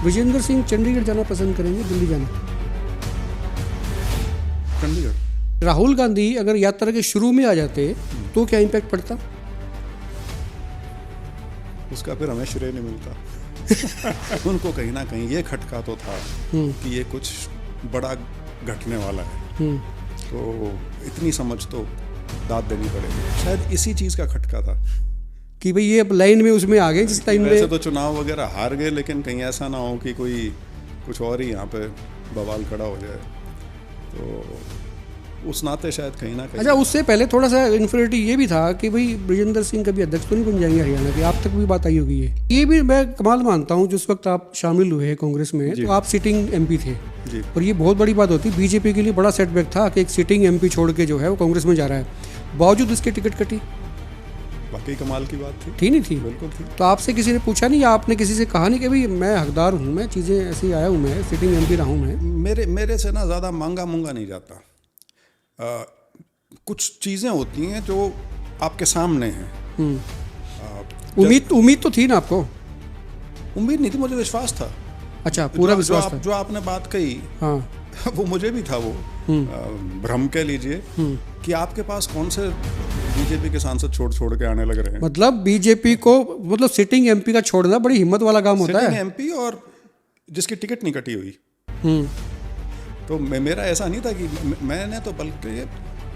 विजेंद्र सिंह चंडीगढ़ जाना पसंद करेंगे, दिल्ली जाना? चंडीगढ़। राहुल गांधी अगर यात्रा के शुरू में आ जाते तो क्या इम्पैक्ट पड़ता? उसका फिर हमें श्रेय नहीं मिलता। उनको कहीं ना कहीं ये खटका तो था कि ये कुछ बड़ा घटने वाला है, तो इतनी समझ तो दाद देनी पड़ेगी। शायद इसी चीज का खटका था कि भाई ये अब लाइन में उसमें आ गए जिस लाइन में। वैसे तो चुनाव वगैरह हार गए, लेकिन कहीं ऐसा ना हो कि कोई कुछ और ही यहाँ पे बवाल खड़ा हो जाए, तो उस नाते शायद कहीं ना कहीं। अच्छा, उससे पहले थोड़ा सा इन्फिनिटी ये भी था कि भाई ब्रजेंद्र सिंह कभी अध्यक्ष तो नहीं बन जाएंगे हरियाणा के? आप तक भी बात आई होगी ये भी मैं कमाल मानता हूँ। जिस वक्त आप शामिल हुए कांग्रेस में तो आप सिटिंग एमपी थे जी। और ये बहुत बड़ी बात होती, बीजेपी के लिए बड़ा सेटबैक था कि एक सिटिंग एमपी छोड़ के जो है वो कांग्रेस में जा रहा है, बावजूद इसके टिकट कटी। वाकई कमाल की बात थी नहीं थी? बिल्कुल थी। तो आपसे किसी ने पूछा नहीं या आपने किसी से कहा नहीं कि भाई मैं हकदार हूँ, मैं चीज़ें ऐसे आया हूँ, मैं सिटिंग एमपी रहा हूँ? मैं मेरे से ना ज़्यादा मांगा मुंगा नहीं जाता। कुछ चीज़ें होती हैं जो आपके सामने हैं। उम्मीद तो थी ना आपको? उम्मीद नहीं थी, मुझे विश्वास था। अच्छा, पूरा विश्वास था। जो आपने बात कही, हाँ, वो मुझे भी था। वो भ्रम कह लीजिए कि आपके पास कौन से बीजेपी के सांसद छोड़ के आने लग रहे हैं। मतलब बीजेपी को, मतलब सिटिंग एमपी का छोड़ना बड़ी हिम्मत वाला काम होता है। सिटिंग एमपी और जिसकी टिकट नहीं कटी हुई। तो मेरा ऐसा नहीं था कि मैंने तो बल्कि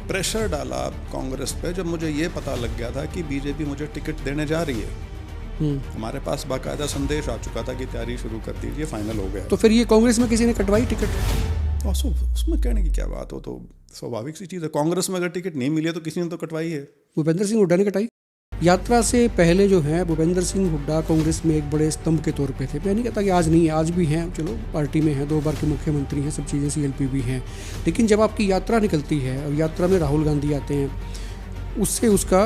प्रेशर डाला कांग्रेस पे जब मुझे ये पता लग गया था कि बीजेपी मुझे टिकट देने जा रही है। हमारे पास बाकायदा संदेश आ चुका था कि तैयारी शुरू कर दीजिए, फाइनल हो गया। तो फिर ये कांग्रेस में किसी ने कटवाई टिकट? उसमें कहने की क्या बात हो, तो स्वाभाविक सी चीज़ है। कांग्रेस में अगर टिकट नहीं मिली है तो किसी ने तो कटवाई है। भूपेंद्र सिंह हुड्डा ने कटाई। यात्रा से पहले जो है भूपेंद्र सिंह हुड्डा कांग्रेस में एक बड़े स्तंभ के तौर पे थे। मैं नहीं कहता कि आज नहीं है, आज भी हैं, चलो पार्टी में हैं, 2 बार के मुख्यमंत्री हैं, सब चीज़ें CLP भी हैं। लेकिन जब आपकी यात्रा निकलती है और यात्रा में राहुल गांधी आते हैं, उससे उसका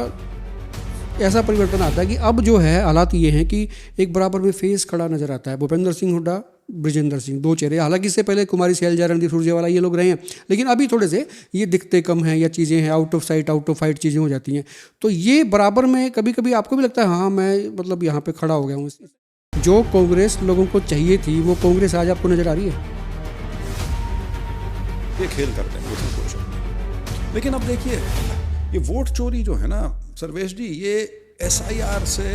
ऐसा परिवर्तन आता है कि अब जो है हालात ये हैं कि एक बराबर में फेस खड़ा नजर आता है। भूपेंद्र सिंह हुड्डा, ब्रजेंद्र सिंह, 2 चेहरे। हालांकि इससे पहले कुमारी सैलजा, रणदीप सुरजेवाला ये लोग रहे हैं, लेकिन अभी थोड़े से ये दिखते कम हैं या चीज़ें हैं out of sight out of fight चीज़ें हो जाती हैं। तो ये बराबर में कभी कभी आपको भी लगता है हाँ मैं मतलब यहाँ पे खड़ा हो गया हूँ। जो कांग्रेस लोगों को चाहिए थी वो कांग्रेस आज आपको नजर आ रही है? ये खेल करते हैं, इसमें कोई शक नहीं। लेकिन अब देखिए, ये वोट चोरी जो है ना सर्वेश जी, ये SIR से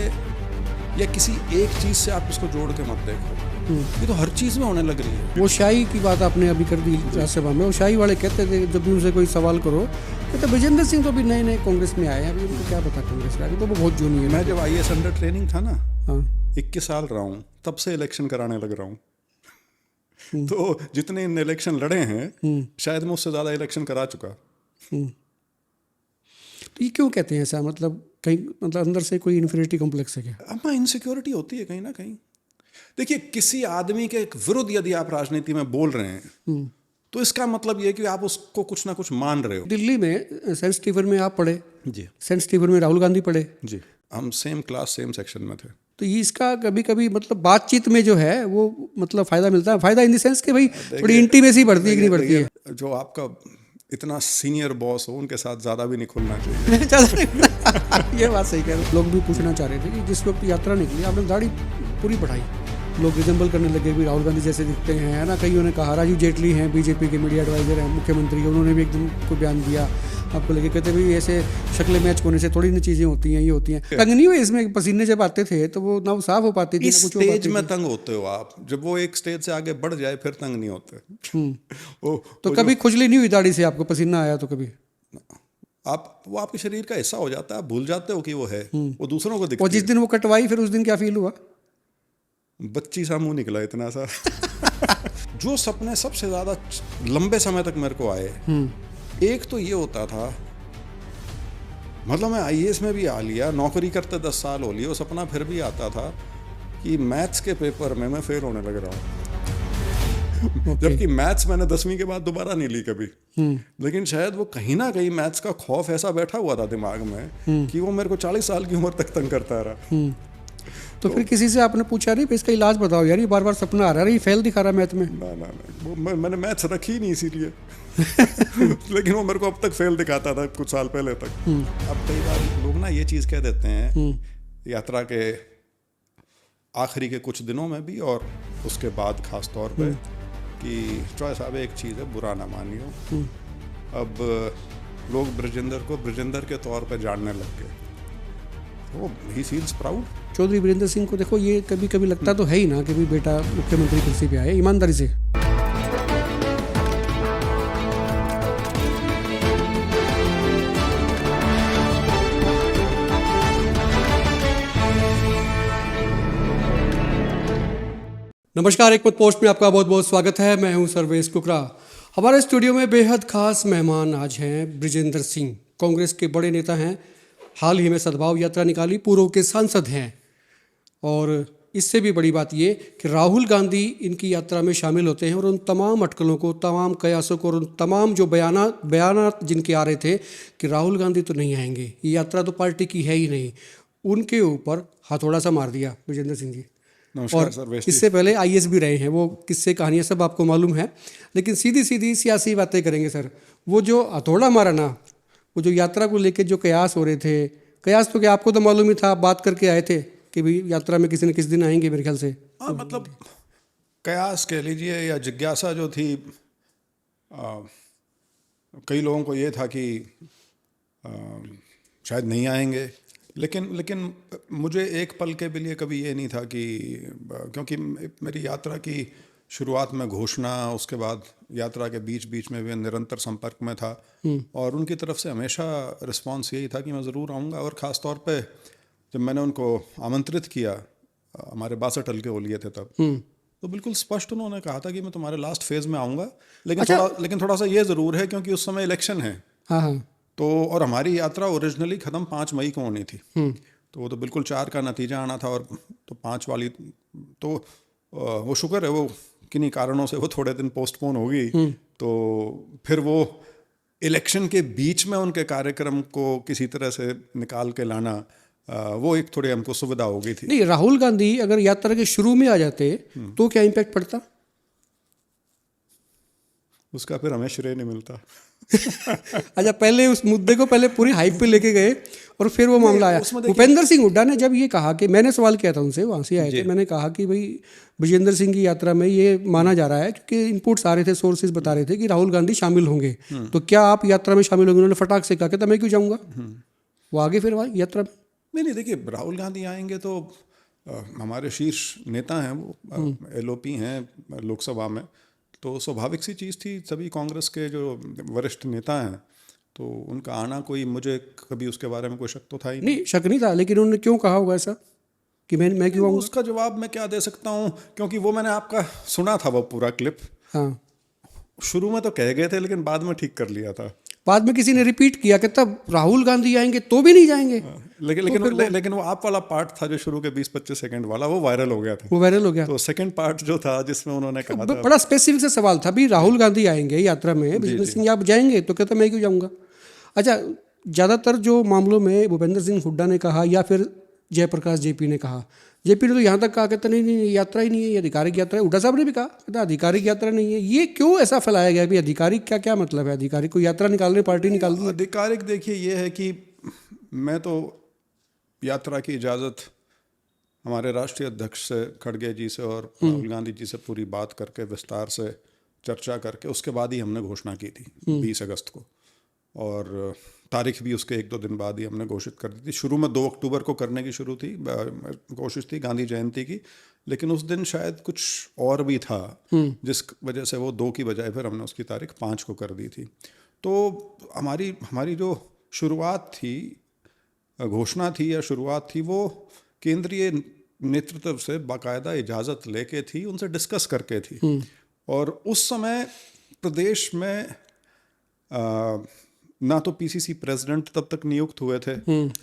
या किसी एक चीज़ से आप इसको जोड़ के मत देखो। ये तो हर चीज़ में होने लग रही है। वो शाही की बात आपने अभी कर दी राज्यसभा में। वो शाही वाले कहते थे जब भी उनसे कोई सवाल करो, कहते ब्रजेंद्र सिंह तो अभी नए नए कांग्रेस में आए हैं, अभी उनको क्या पता कांग्रेस का, अभी तो वो बहुत जूनियर है। मैं जब IAS अंडर ट्रेनिंग था ना, हाँ, 21 साल रहा हूँ, तब से इलेक्शन कराने लग रहा हूँ। तो जितने इन इलेक्शन लड़े हैं, शायद मैं उससे ज़्यादा इलेक्शन करा चुका। तो ये क्यों कहते हैं ऐसा? मतलब कहीं मतलब अंदर से कोई इन्फीरियरिटी कॉम्प्लेक्स है क्या? अब इनसिक्योरिटी होती है कहीं ना कहीं। देखिए, किसी आदमी के विरुद्ध यदि आप राजनीति में बोल रहे हैं तो इसका मतलब ये कि आप उसको कुछ ना कुछ मान रहे हो। दिल्ली में सेंट स्टीफन में आप पढ़े जी, सेंट स्टीफन में राहुल गांधी पढ़े जी, हम सेम क्लास सेम सेक्शन में थे। तो ये इसका कभी कभी मतलब बातचीत में जो है वो मतलब फायदा मिलता है? फायदा इन द सेंस कि भाई थोड़ी इंटीमेसी बढ़ती है कि नहीं बढ़ती है? जो आपका इतना सीनियर बॉस हो उनके साथ ज़्यादा भी नहीं खुलना चाहिए। ये बात सही कह रहे हैं। लोग भी पूछना चाह रहे थे कि जिस वक्त यात्रा निकली आपने दाढ़ी पूरी बढ़ाई, लोग रिजेंबल करने लगे भी राहुल गांधी जैसे दिखते हैं, है ना। कईयों ने कहा, राजीव जेटली हैं बीजेपी के मीडिया एडवाइजर हैं मुख्यमंत्री के, उन्होंने भी एकदम को बयान दिया आपको लेके, कहते भाई ऐसे शक्ल मैच होने से थोड़ी ना चीज़ें होती हैं, ये होती हैं। तंग नहीं हुए इसमें? पसीने जब आते थे तो वो ना वो साफ हो पाती थी, इस स्टेज में तंग होते हो आप, जब वो एक स्टेज से आगे बढ़ जाए फिर तंग नहीं होते। तो कभी खुजली नहीं हुई दाढ़ी से? आपको पसीना आया तो कभी? वो आपके शरीर का हिस्सा हो जाता है, आप भूल जाते हो कि वो है, वो दूसरों को दिखती है। और जिस दिन वो कटवाई फिर उस दिन क्या फील हुआ? बच्ची सा मुंह निकला इतना सा। जो सपने सबसे ज्यादा लंबे समय तक मेरे को आए, एक तो ये होता था, मतलब मैं IAS में भी आ लिया, नौकरी करते 10 साल हो लिए, वो सपना फिर भी आता था कि मैथ्स के पेपर में मैं फेल होने लग रहा हूँ। जबकि मैथ्स मैंने 10वीं के बाद दोबारा नहीं ली कभी। लेकिन शायद वो कहीं ना कहीं मैथ्स का खौफ ऐसा बैठा हुआ था दिमाग में कि वो मेरे को 40 साल की उम्र तक तंग करता रहा। तो फिर किसी से आपने पूछा नहीं इसका इलाज बताओ यार, ये बार बार सपना आ रहा है, ये फेल दिखा रहा है मैथ में? ना, मैंने मैथ्स रखी ही नहीं इसीलिए। लेकिन वो मेरे को अब तक फेल दिखाता था कुछ साल पहले तक। अब कई बार लोग ना ये चीज़ कह देते हैं यात्रा के आखिरी के कुछ दिनों में भी और उसके बाद ख़ास तौर पे कि ट्रॉय साहब एक चीज़ है, बुरा ना मानियो, अब लोग ब्रजेंद्र को ब्रजेंद्र के तौर पे जानने लग गए, वो ही फील्स प्राउड। चौधरी वीरेंद्र सिंह को देखो, ये कभी कभी लगता तो है ही ना कि भी बेटा मुख्यमंत्री कुर्सी पे आए, ईमानदारी से। नमस्कार, एक पद पोस्ट में आपका बहुत बहुत स्वागत है। मैं हूं सर्वेश कुकरा। हमारे स्टूडियो में बेहद खास मेहमान आज हैं ब्रिजेंद्र सिंह, कांग्रेस के बड़े नेता हैं। हाल ही में सद्भाव यात्रा निकाली, पूर्व के सांसद हैं। और इससे भी बड़ी बात ये कि राहुल गांधी इनकी यात्रा में शामिल होते हैं और उन तमाम अटकलों को, तमाम कयासों को और उन तमाम जो बयानात जिनके आ रहे थे कि राहुल गांधी तो नहीं आएंगे, ये यात्रा तो पार्टी की है ही नहीं, उनके ऊपर हथौड़ा सा मार दिया ब्रिजेंद्र सिंह जी। और इससे पहले आईएएस भी रहे हैं, वो किस्से कहानियाँ सब आपको मालूम है। लेकिन सीधी सीधी सियासी बातें करेंगे सर। वो जो हथौड़ा मारा ना, वो जो यात्रा को लेकर जो कयास हो रहे थे, कयास तो क्या आपको तो मालूम ही था, आप बात करके आए थे कि भाई यात्रा में किसी न किसी दिन आएंगे मेरे ख्याल से। हाँ, मतलब कयास कह लीजिए या जिज्ञासा जो थी, कई लोगों को ये था कि शायद नहीं आएंगे, लेकिन मुझे एक पल के भी लिए कभी ये नहीं था कि, क्योंकि मेरी यात्रा की शुरुआत में घोषणा, उसके बाद यात्रा के बीच बीच में भी निरंतर संपर्क में था और उनकी तरफ से हमेशा रिस्पांस यही था कि मैं ज़रूर आऊँगा। और ख़ास तौर पे जब मैंने उनको आमंत्रित किया, हमारे 62 हल्के हो लिए थे तब, तो बिल्कुल स्पष्ट उन्होंने कहा था कि मैं तुम्हारे लास्ट फेज़ में आऊँगा, लेकिन थोड़ा सा ये ज़रूर है क्योंकि उस समय इलेक्शन है। हाँ। तो और हमारी यात्रा ओरिजिनली ख़त्म 5 मई को होनी थी, तो वो तो बिल्कुल 4 का नतीजा आना था और तो 5 वाली तो वो शुक्र है वो किन्हीं कारणों से वो थोड़े दिन पोस्टपोन हो गई। तो फिर वो इलेक्शन के बीच में उनके कार्यक्रम को किसी तरह से निकाल के लाना, वो एक थोड़ी हमको सुविधा हो गई थी। नहीं, राहुल गांधी अगर यात्रा के शुरू में आ जाते तो क्या इम्पैक्ट पड़ता? उसका फिर हमें श्रेय नहीं मिलता। अच्छा, पहले उस मुद्दे को पहले पूरी हाइप पे लेके गए और फिर वो मामला आया। भूपेंद्र सिंह हुड्डा ने जब ये कहा कि, मैंने सवाल किया था उनसे, वहाँ से आए थे, मैंने कहा कि भाई ब्रिजेंद्र सिंह की यात्रा में ये माना जा रहा है, क्योंकि इनपुट्स आ रहे थे, सोर्सेज बता रहे थे कि राहुल गांधी शामिल होंगे, तो क्या आप यात्रा में शामिल होंगे? उन्होंने फटाक से कहा कि मैं क्यों जाऊँगा। वो आगे फिर वहाँ यात्रा में नहीं, देखिए, राहुल गांधी आएंगे तो हमारे शीर्ष नेता हैं, वो एलओपी हैं लोकसभा में, तो स्वाभाविक सी चीज़ थी। सभी कांग्रेस के जो वरिष्ठ नेता हैं, तो उनका आना, कोई मुझे कभी उसके बारे में कोई शक तो था ही नहीं। शक नहीं था, लेकिन उन्होंने क्यों कहा होगा ऐसा कि मैं क्यों आऊँगा? उसका जवाब मैं क्या दे सकता हूँ, क्योंकि वो मैंने आपका सुना था वो पूरा क्लिप। हाँ, शुरू में तो कह गए थे, लेकिन बाद में ठीक कर लिया था। बाद में किसी ने रिपीट किया कि तब राहुल गांधी आएंगे तो भी नहीं जाएंगे। लेकिन वो आप वाला पार्ट था जो शुरू के 20-25 सेकंड वाला, वो वायरल हो गया था। वो वायरल हो गया। तो सेकंड पार्ट जो था जिसमें उन्होंने कहा था, बड़ा स्पेसिफिक सा सवाल था, भी राहुल गांधी आएंगे यात्रा में, ब्रिजेंद्र सिंह आप जाएंगे, तो कहता मैं क्यों जाऊँगा। अच्छा, ज़्यादातर जो मामलों में भूपेंद्र सिंह हुड्डा ने कहा या फिर जयप्रकाश जेपी ने कहा, जेपी ने तो यहाँ तक कहा, कहता नहीं यात्रा ही नहीं है, ये आधिकारिक यात्रा है। हुड्डा साहब ने भी कहा, कहता आधिकारिक यात्रा नहीं है। ये क्यों ऐसा फैलाया गया? भी आधिकारिक क्या मतलब है? आधिकारिक कोई यात्रा निकाल रही, पार्टी निकाल रही है? आधिकारिक देखिए ये है कि मैं तो यात्रा की इजाज़त हमारे राष्ट्रीय अध्यक्ष से, खड़गे जी से और राहुल गांधी जी से पूरी बात करके, विस्तार से चर्चा करके, उसके बाद ही हमने घोषणा की थी 20 अगस्त को, और तारीख भी उसके 1-2 दिन बाद ही हमने घोषित कर दी थी। शुरू में 2 अक्टूबर को करने की कोशिश थी, गांधी जयंती की, लेकिन उस दिन शायद कुछ और भी था, जिस वजह से वो 2 की बजाय फिर हमने उसकी तारीख 5 को कर दी थी। तो हमारी जो शुरुआत थी, घोषणा थी या शुरुआत थी, वो केंद्रीय नेतृत्व से बाकायदा इजाज़त लेके थी, उनसे डिस्कस करके थी। और उस समय प्रदेश में ना तो पीसीसी प्रेसिडेंट तब तक नियुक्त हुए थे,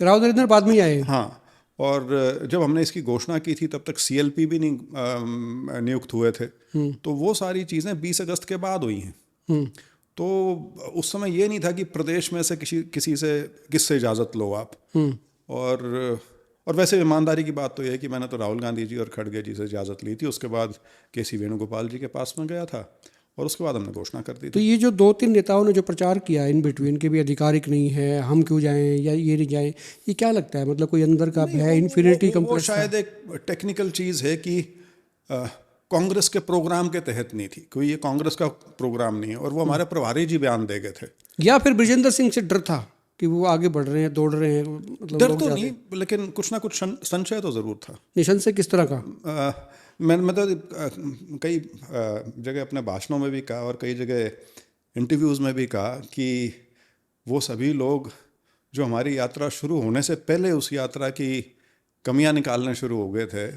राव नरेंद्र बाद में आए। हाँ, और जब हमने इसकी घोषणा की थी तब तक सीएलपी भी नहीं नियुक्त हुए थे। तो वो सारी चीज़ें 20 अगस्त के बाद हुई हैं। तो उस समय ये नहीं था कि प्रदेश में से किससे इजाज़त लो आप। और वैसे ईमानदारी की बात तो यह है कि मैंने तो राहुल गांधी जी और खड़गे जी से इजाज़त ली थी, उसके बाद केसी वेणुगोपाल जी के पास में गया था और उसके बाद हमने घोषणा कर दी तो थी। ये जो 2-3 नेताओं ने जो प्रचार किया इन बिटवीन के भी आधिकारिक नहीं है, हम क्यों जाएं या ये नहीं जाएं, ये क्या लगता है? मतलब कोई अंदर का नहीं, है, इन्फिनिटी वो कम्प्लेक्स था? शायद एक टेक्निकल चीज़ है कि कांग्रेस के प्रोग्राम के तहत नहीं थी, कोई ये कांग्रेस का प्रोग्राम नहीं है, और वो हमारे प्रभारी जी बयान दे गए थे। या फिर बृजेंद्र सिंह से डर था कि वो आगे बढ़ रहे हैं, दौड़ रहे हैं, मतलब डर लोग तो ज्यादा- नहीं, लेकिन कुछ ना कुछ संशय तो ज़रूर था। निशन से किस तरह का? मैं तो कई जगह अपने भाषणों में भी कहा और कई जगह इंटरव्यूज़ में भी कहा कि वो सभी लोग जो हमारी यात्रा शुरू होने से पहले उस यात्रा की कमियां निकालने शुरू हो गए थे,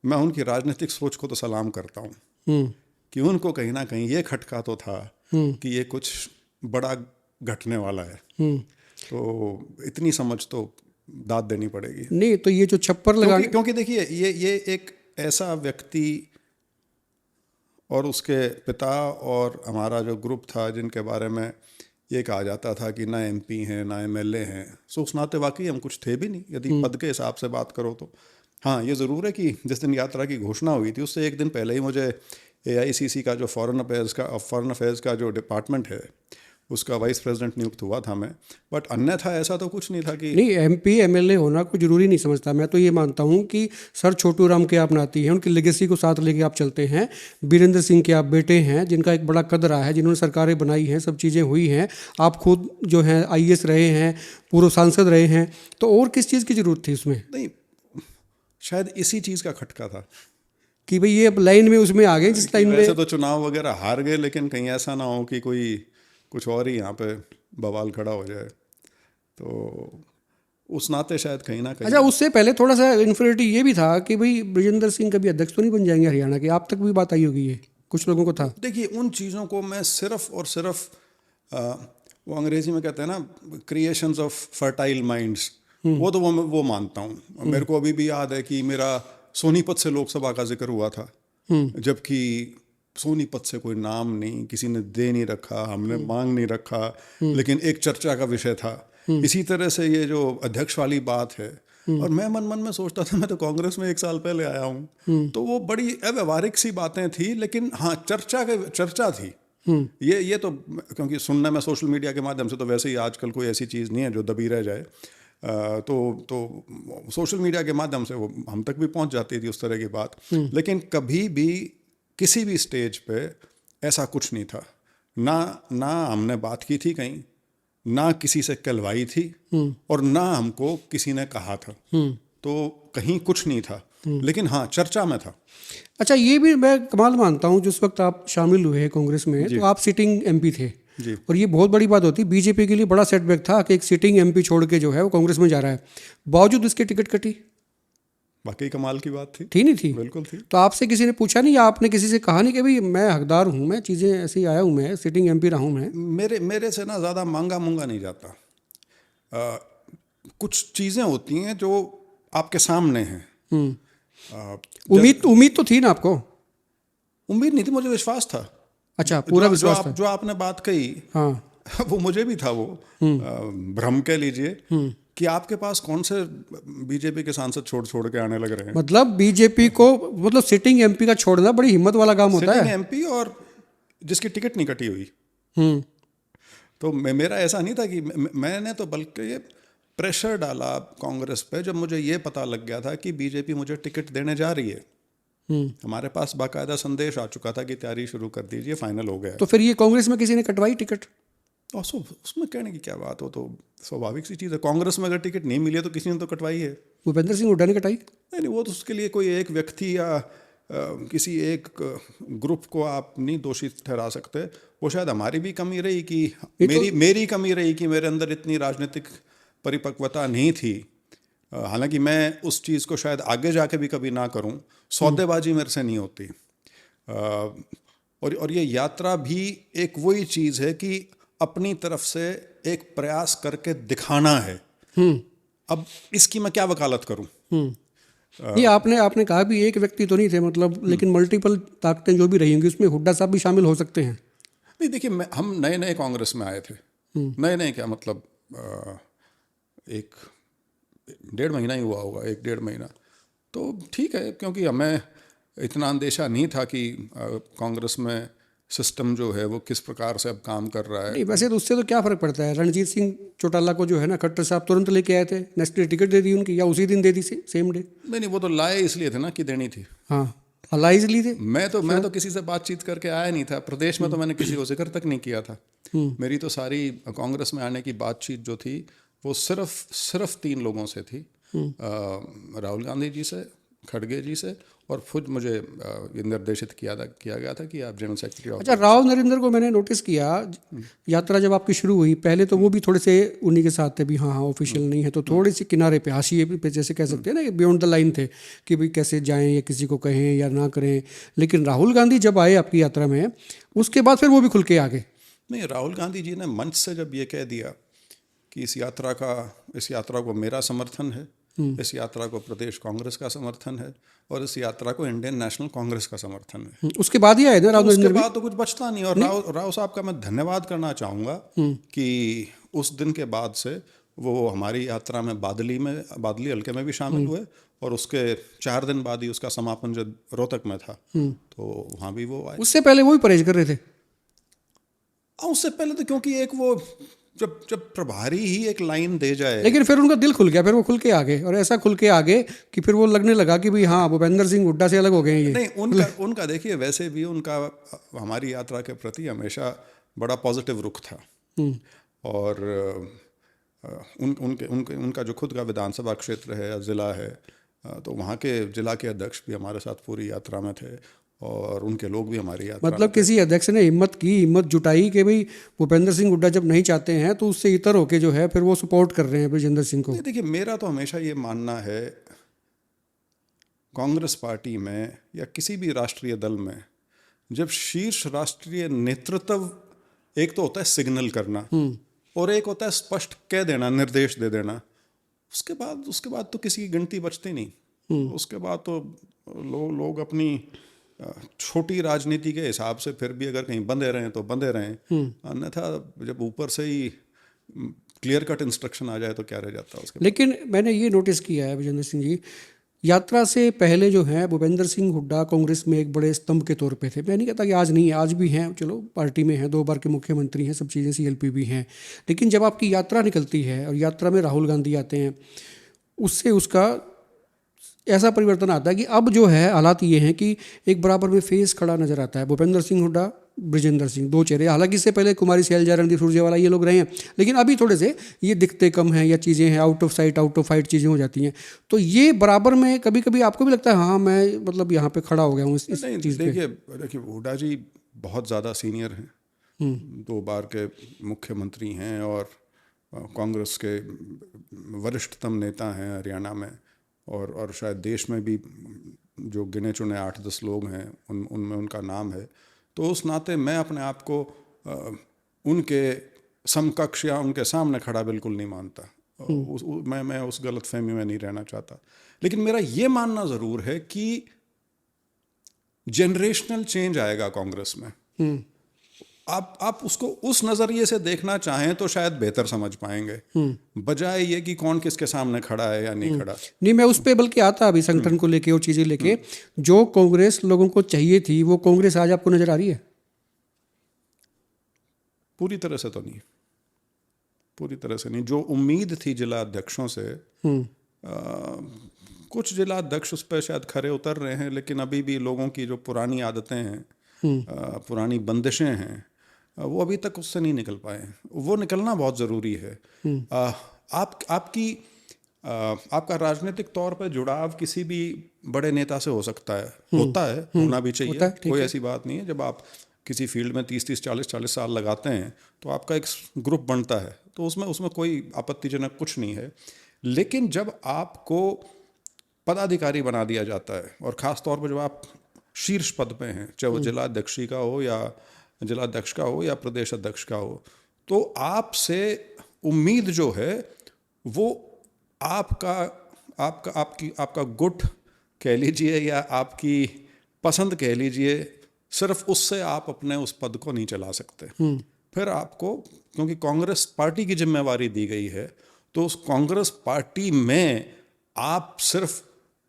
मैं उनकी राजनीतिक सोच को तो सलाम करता हूँ कि उनको कहीं ना कहीं ये खटका तो था कि ये कुछ बड़ा घटने वाला है। तो इतनी समझ तो दाद देनी पड़ेगी। नहीं तो ये जो छप्पर लगा, क्योंकि देखिए ये एक ऐसा व्यक्ति और उसके पिता और हमारा जो ग्रुप था जिनके बारे में ये कहा जाता था कि ना एमपी हैं ना एमएलए हैं, सो उस नाते वाकई हम कुछ थे भी नहीं यदि पद के हिसाब से बात करो तो। हाँ, ये ज़रूर है कि जिस दिन यात्रा की घोषणा हुई थी उससे एक दिन पहले ही मुझे AICC का जो फॉरेन अफेयर्स का जो डिपार्टमेंट है उसका वाइस प्रेसिडेंट नियुक्त हुआ था मैं, बट अन्यथा ऐसा तो कुछ नहीं था कि नहीं MP MLA होना कोई ज़रूरी नहीं समझता। मैं तो ये मानता हूँ कि सर छोटू राम के आप नाती हैं, उनकी लेगेसी को साथ लेके आप चलते हैं। बीरेंद्र सिंह के आप बेटे हैं जिनका एक बड़ा कद रहा है, जिन्होंने सरकारें बनाई हैं, सब चीज़ें हुई हैं। आप खुद जो हैं IAS रहे हैं, पूर्व सांसद रहे हैं, तो और किस चीज़ की ज़रूरत थी उसमें? नहीं, शायद इसी चीज़ का खटका था कि भाई ये अब लाइन में उसमें आ गए जिस लाइन में। वैसे तो चुनाव वगैरह हार गए, लेकिन कहीं ऐसा ना हो कि कोई कुछ और ही यहाँ पे बवाल खड़ा हो जाए, तो उस नाते शायद कहीं ना कहीं। अच्छा, उससे पहले थोड़ा सा इन्फिनिटी ये भी था कि भाई बृजेंद्र सिंह कभी अध्यक्ष तो नहीं बन जाएंगे हरियाणा के? आप तक भी बात आई होगी, ये कुछ लोगों को था। देखिए, उन चीज़ों को मैं सिर्फ और सिर्फ वो अंग्रेजी में कहते हैं ना, क्रिएशंस ऑफ फर्टाइल माइंड्स, वो तो वो मानता हूँ। मेरे को अभी भी याद है कि मेरा सोनीपत से लोकसभा का जिक्र हुआ था, जबकि सोनीपत से कोई नाम नहीं, किसी ने दे नहीं रखा, हमने मांग नहीं रखा, लेकिन एक चर्चा का विषय था। इसी तरह से ये जो अध्यक्ष वाली बात है, और मैं मन में सोचता था मैं तो कांग्रेस में 1 साल पहले आया हूँ, तो वो बड़ी अव्यवहारिक सी बातें थी, लेकिन हाँ चर्चा थी। ये तो क्योंकि सुनने में सोशल मीडिया के माध्यम से तो वैसे ही आजकल कोई ऐसी चीज़ नहीं है जो दबी रह जाए, तो सोशल मीडिया के माध्यम से वो हम तक भी पहुंच जाती थी उस तरह की बात, लेकिन कभी भी किसी भी स्टेज पे ऐसा कुछ नहीं था। ना हमने बात की थी कहीं, ना किसी से कहलवाई थी, और ना हमको किसी ने कहा था, तो कहीं कुछ नहीं था, लेकिन हाँ चर्चा में था। अच्छा, ये भी मैं कमाल मानता हूँ, जिस वक्त आप शामिल हुए कांग्रेस में तो आप सिटिंग MP थे जी। और ये बहुत बड़ी बात होती है, बीजेपी के लिए बड़ा सेटबैक था कि एक सिटिंग MP छोड़ के जो है वो कांग्रेस में जा रहा है, बावजूद इसके टिकट कटी। वाकई कमाल की बात थी नहीं थी? बिल्कुल थी। तो आपसे किसी ने पूछा नहीं या आपने किसी से कहा नहीं कि भाई मैं हकदार हूँ, मैं चीज़ें ऐसे ही आया हूँ, मैं सिटिंग MP रहा हूँ? मैं मेरे से ना ज़्यादा मांगा नहीं जाता। कुछ चीज़ें होती हैं जो आपके सामने हैं। उम्मीद तो थी ना आपको? उम्मीद नहीं थी, मुझे विश्वास था। अच्छा, पूरा विश्वास था। जो आपने बात कही, हाँ, वो मुझे भी था, वो भ्रम कह लीजिए कि आपके पास कौन से बीजेपी के सांसद छोड़ के आने लग रहे हैं। मतलब बीजेपी को, मतलब सिटिंग MP का छोड़ना बड़ी हिम्मत वाला काम होता है। सिटिंग MP और जिसकी टिकट नहीं कटी हुई। तो मेरा ऐसा नहीं था कि मैंने तो बल्कि ये प्रेशर डाला कांग्रेस पे जब मुझे ये पता लग गया था कि बीजेपी मुझे टिकट देने जा रही है। हमारे पास बाकायदा संदेश आ चुका था कि तैयारी शुरू कर दीजिए, फाइनल हो गया। तो फिर ये कांग्रेस में किसी ने कटवाई टिकट? और उसमें कहने की क्या बात हो, तो स्वाभाविक सी चीज़ है। कांग्रेस में अगर टिकट नहीं मिली है तो किसी ने तो कटवाई है। भूपेंद्र सिंह हुड्डा ने कटाई? नहीं, वो तो उसके लिए कोई एक व्यक्ति या किसी एक ग्रुप को आप नहीं दोषी ठहरा सकते। वो शायद हमारी भी कमी रही कि मेरी कमी रही कि मेरे अंदर इतनी राजनीतिक परिपक्वता नहीं थी। हालांकि मैं उस चीज़ को शायद आगे जाके भी कभी ना करूं, सौदेबाजी मेरे से नहीं होती। और ये यात्रा भी एक वही चीज़ है कि अपनी तरफ से एक प्रयास करके दिखाना है। अब इसकी मैं क्या वकालत करूं? ये आपने कहा भी एक व्यक्ति तो नहीं थे, मतलब, लेकिन मल्टीपल ताकतें जो भी रही होंगी उसमें हुड्डा साहब भी शामिल हो सकते हैं। नहीं, देखिए, हम नए कांग्रेस में आए थे। नए क्या मतलब 1-1.5 महीना ही हुआ होगा, 1-1.5 महीना। तो ठीक है, क्योंकि हमें इतना अंदेशा नहीं था कि कांग्रेस में सिस्टम जो है वो किस प्रकार से अब काम कर रहा है। नहीं, वैसे तो उससे तो क्या फ़र्क पड़ता है? रणजीत सिंह चौटाला को जो है ना, खट्टर साहब तुरंत लेके आए थे, नेक्स्ट डे टिकट दे दी उनकी, या उसी दिन दे दी, सेम डे। नहीं, वो तो लाए इसलिए थे ना कि देनी थी। हाँ, अलाइज ली थे। मैं तो किसी से बातचीत करके आया नहीं था प्रदेश में, तो मैंने किसी को जिक्र तक नहीं किया था। मेरी तो सारी कांग्रेस में आने की बातचीत जो थी वो सिर्फ 3 लोगों से थी, राहुल गांधी जी से, खड़गे जी से, और खुद मुझे ये निर्देशित किया गया था कि आप जनरल सेक्रेटरी। अच्छा, राव नरेंद्र को मैंने नोटिस किया, यात्रा जब आपकी शुरू हुई, पहले तो वो भी थोड़े से उन्हीं के साथ थे भी, हाँ ऑफिशियल नहीं है, तो थोड़ी सी किनारे पे, हाशिए पे, जैसे कह सकते हैं ना, बियॉन्ड द लाइन थे कि भाई कैसे जाएं या किसी को कहें या ना करें। लेकिन राहुल गांधी जब आए आपकी यात्रा में, उसके बाद फिर वो भी खुल के आ गए। नहीं, राहुल गांधी जी ने मंच से जब ये कह दिया कि इस यात्रा को मेरा समर्थन है, इस यात्रा को प्रदेश कांग्रेस का समर्थन है, और इस यात्रा को इंडियन नेशनल कांग्रेस का समर्थन है, उसके बाद ही आए थे राव। उसके बाद तो कुछ बचता नहीं। और राव साहब का मैं धन्यवाद करना चाहूँगा कि उस दिन के बाद से वो हमारी यात्रा में बादली हल्के में भी शामिल हुए, और उसके 4 दिन बाद ही उसका समापन जब रोहतक में था, तो वहाँ भी वो आए। उससे पहले वो भी परहेज कर रहे थे। उससे पहले तो क्योंकि एक वो जब प्रभारी ही एक लाइन दे जाए, लेकिन फिर उनका दिल खुल गया, फिर वो खुल के आगे, और ऐसा खुल के आगे कि फिर वो लगने लगा कि भाई हाँ, भूपेंद्र सिंह हुड्डा से अलग हो गए ये। नहीं, उनका देखिए, वैसे भी उनका हमारी यात्रा के प्रति हमेशा बड़ा पॉजिटिव रुख था, और उनका जो खुद का विधानसभा क्षेत्र है या ज़िला है, तो वहाँ के जिला के अध्यक्ष भी हमारे साथ पूरी यात्रा में थे, और उनके लोग भी हमारी यात्रा मतलब किसी अध्यक्ष ने हिम्मत जुटाई कि भाई भूपेंद्र सिंह हुड्डा जब नहीं चाहते हैं तो उससे इतर होके जो है फिर वो सपोर्ट कर रहे हैं ब्रजेंद्र सिंह को। देखिए, मेरा तो हमेशा ये मानना है, कांग्रेस पार्टी में या किसी भी राष्ट्रीय दल में, जब शीर्ष राष्ट्रीय नेतृत्व, एक तो होता है सिग्नल करना, और एक होता है स्पष्ट कह देना, निर्देश दे देना, उसके बाद तो किसी की गिनती बचती नहीं। उसके बाद तो लोग अपनी छोटी राजनीति के हिसाब से फिर भी अगर कहीं बंधे रहें तो बंधे रहें, अन्यथा जब ऊपर से ही क्लियर कट इंस्ट्रक्शन आ जाए तो क्या रह जाता है उसके। लेकिन मैंने ये नोटिस किया है ब्रजेंद्र सिंह जी, यात्रा से पहले जो है भूपेंद्र सिंह हुड्डा कांग्रेस में एक बड़े स्तंभ के तौर पे थे। मैं नहीं कहता कि आज नहीं है, आज भी हैं, चलो पार्टी में हैं, 2 बार के मुख्यमंत्री हैं, सब चीज़ें CLP भी हैं। लेकिन जब आपकी यात्रा निकलती है और यात्रा में राहुल गांधी आते हैं, उससे उसका ऐसा परिवर्तन आता है कि अब जो है हालात ये हैं कि एक बराबर में फेस खड़ा नजर आता है, भूपेंद्र सिंह हुड्डा, ब्रजेंद्र सिंह, 2 चेहरे। हालांकि इससे पहले कुमारी सैलजा, रणदीप सुरजेवाला ये लोग रहे हैं, लेकिन अभी थोड़े से ये दिखते कम हैं, या चीज़ें हैं out of sight out of fight चीज़ें हो जाती हैं। तो ये बराबर में कभी कभी आपको भी लगता है हाँ मैं मतलब यहाँ पे खड़ा हो गया हूँ इस चीज़ पे। देखिए, हुड्डा जी बहुत ज़्यादा सीनियर हैं, 2 बार के मुख्यमंत्री हैं, और कांग्रेस के वरिष्ठतम नेता हैं हरियाणा में, और शायद देश में भी जो गिने चुने 8-10 लोग हैं उनमें उनका नाम है। तो उस नाते मैं अपने आप को उनके समकक्ष या उनके सामने खड़ा बिल्कुल नहीं मानता। मैं उस गलतफहमी में नहीं रहना चाहता। लेकिन मेरा ये मानना ज़रूर है कि जनरेशनल चेंज आएगा कांग्रेस में। आप उसको उस नज़रिए से देखना चाहें तो शायद बेहतर समझ पाएंगे, बजाय ये कि कौन किसके सामने खड़ा है या नहीं खड़ा। नहीं, मैं उस पे बल्कि आता अभी संगठन को लेके और चीज़ें लेके, जो कांग्रेस लोगों को चाहिए थी वो कांग्रेस आज आपको नजर आ रही है? पूरी तरह से तो नहीं, पूरी तरह से नहीं। जो उम्मीद थी जिला अध्यक्षों से, कुछ जिला अध्यक्ष उस पर शायद खरे उतर रहे हैं, लेकिन अभी भी लोगों की जो पुरानी आदतें हैं, पुरानी बंदिशें हैं, वो अभी तक उससे नहीं निकल पाए। वो निकलना बहुत ज़रूरी है। आपका राजनीतिक तौर पर जुड़ाव किसी भी बड़े नेता से हो सकता है, होता है, होना भी चाहिए, कोई ऐसी बात नहीं है। जब आप किसी फील्ड में 30-30, 40-40 साल लगाते हैं तो आपका एक ग्रुप बनता है, तो उसमें कोई आपत्तिजनक कुछ नहीं है। लेकिन जब आपको पदाधिकारी बना दिया जाता है, और ख़ास तौर पर जब आप शीर्ष पद पे हैं, चाहे वो जिला अध्यक्ष का हो या जिला अध्यक्ष का हो या प्रदेश अध्यक्ष का हो, तो आपसे उम्मीद जो है वो आपका गुट कह लीजिए या आपकी पसंद कह लीजिए, सिर्फ उससे आप अपने उस पद को नहीं चला सकते। फिर आपको, क्योंकि कांग्रेस पार्टी की जिम्मेवारी दी गई है, तो उस कांग्रेस पार्टी में आप सिर्फ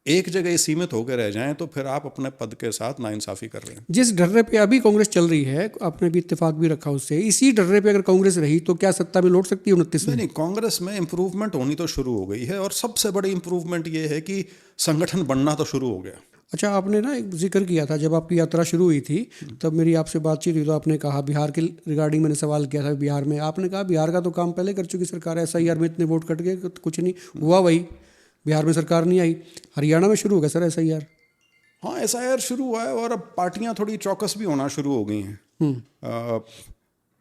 एक जगह ही सीमित होकर रह जाएं तो फिर आप अपने पद के साथ नाइंसाफ़ी कर रहे हैं। जिस ढर्रे पे अभी कांग्रेस चल रही है, आपने भी इत्तेफाक भी रखा उससे, इसी ढर्रे पे अगर कांग्रेस रही तो क्या सत्ता में लौट सकती है 29 में? नहीं, कांग्रेस में इम्प्रूवमेंट होनी तो शुरू हो गई है, और सबसे बड़ी इम्प्रूवमेंट ये है कि संगठन बनना तो शुरू हो गया। अच्छा, आपने ना एक जिक्र किया था जब आपकी यात्रा शुरू हुई थी, तब मेरी आपसे बातचीत हुई तो आपने कहा, बिहार के रिगार्डिंग मैंने सवाल किया था बिहार में, आपने कहा बिहार का तो काम पहले कर चुकी सरकार है, SIR में इतने वोट कट गए कुछ नहीं हुआ, वही बिहार में सरकार नहीं आई। हरियाणा में शुरू हो गया सर SIR। हाँ, SIR शुरू हुआ है और अब पार्टियां थोड़ी चौकस भी होना शुरू हो गई हैं।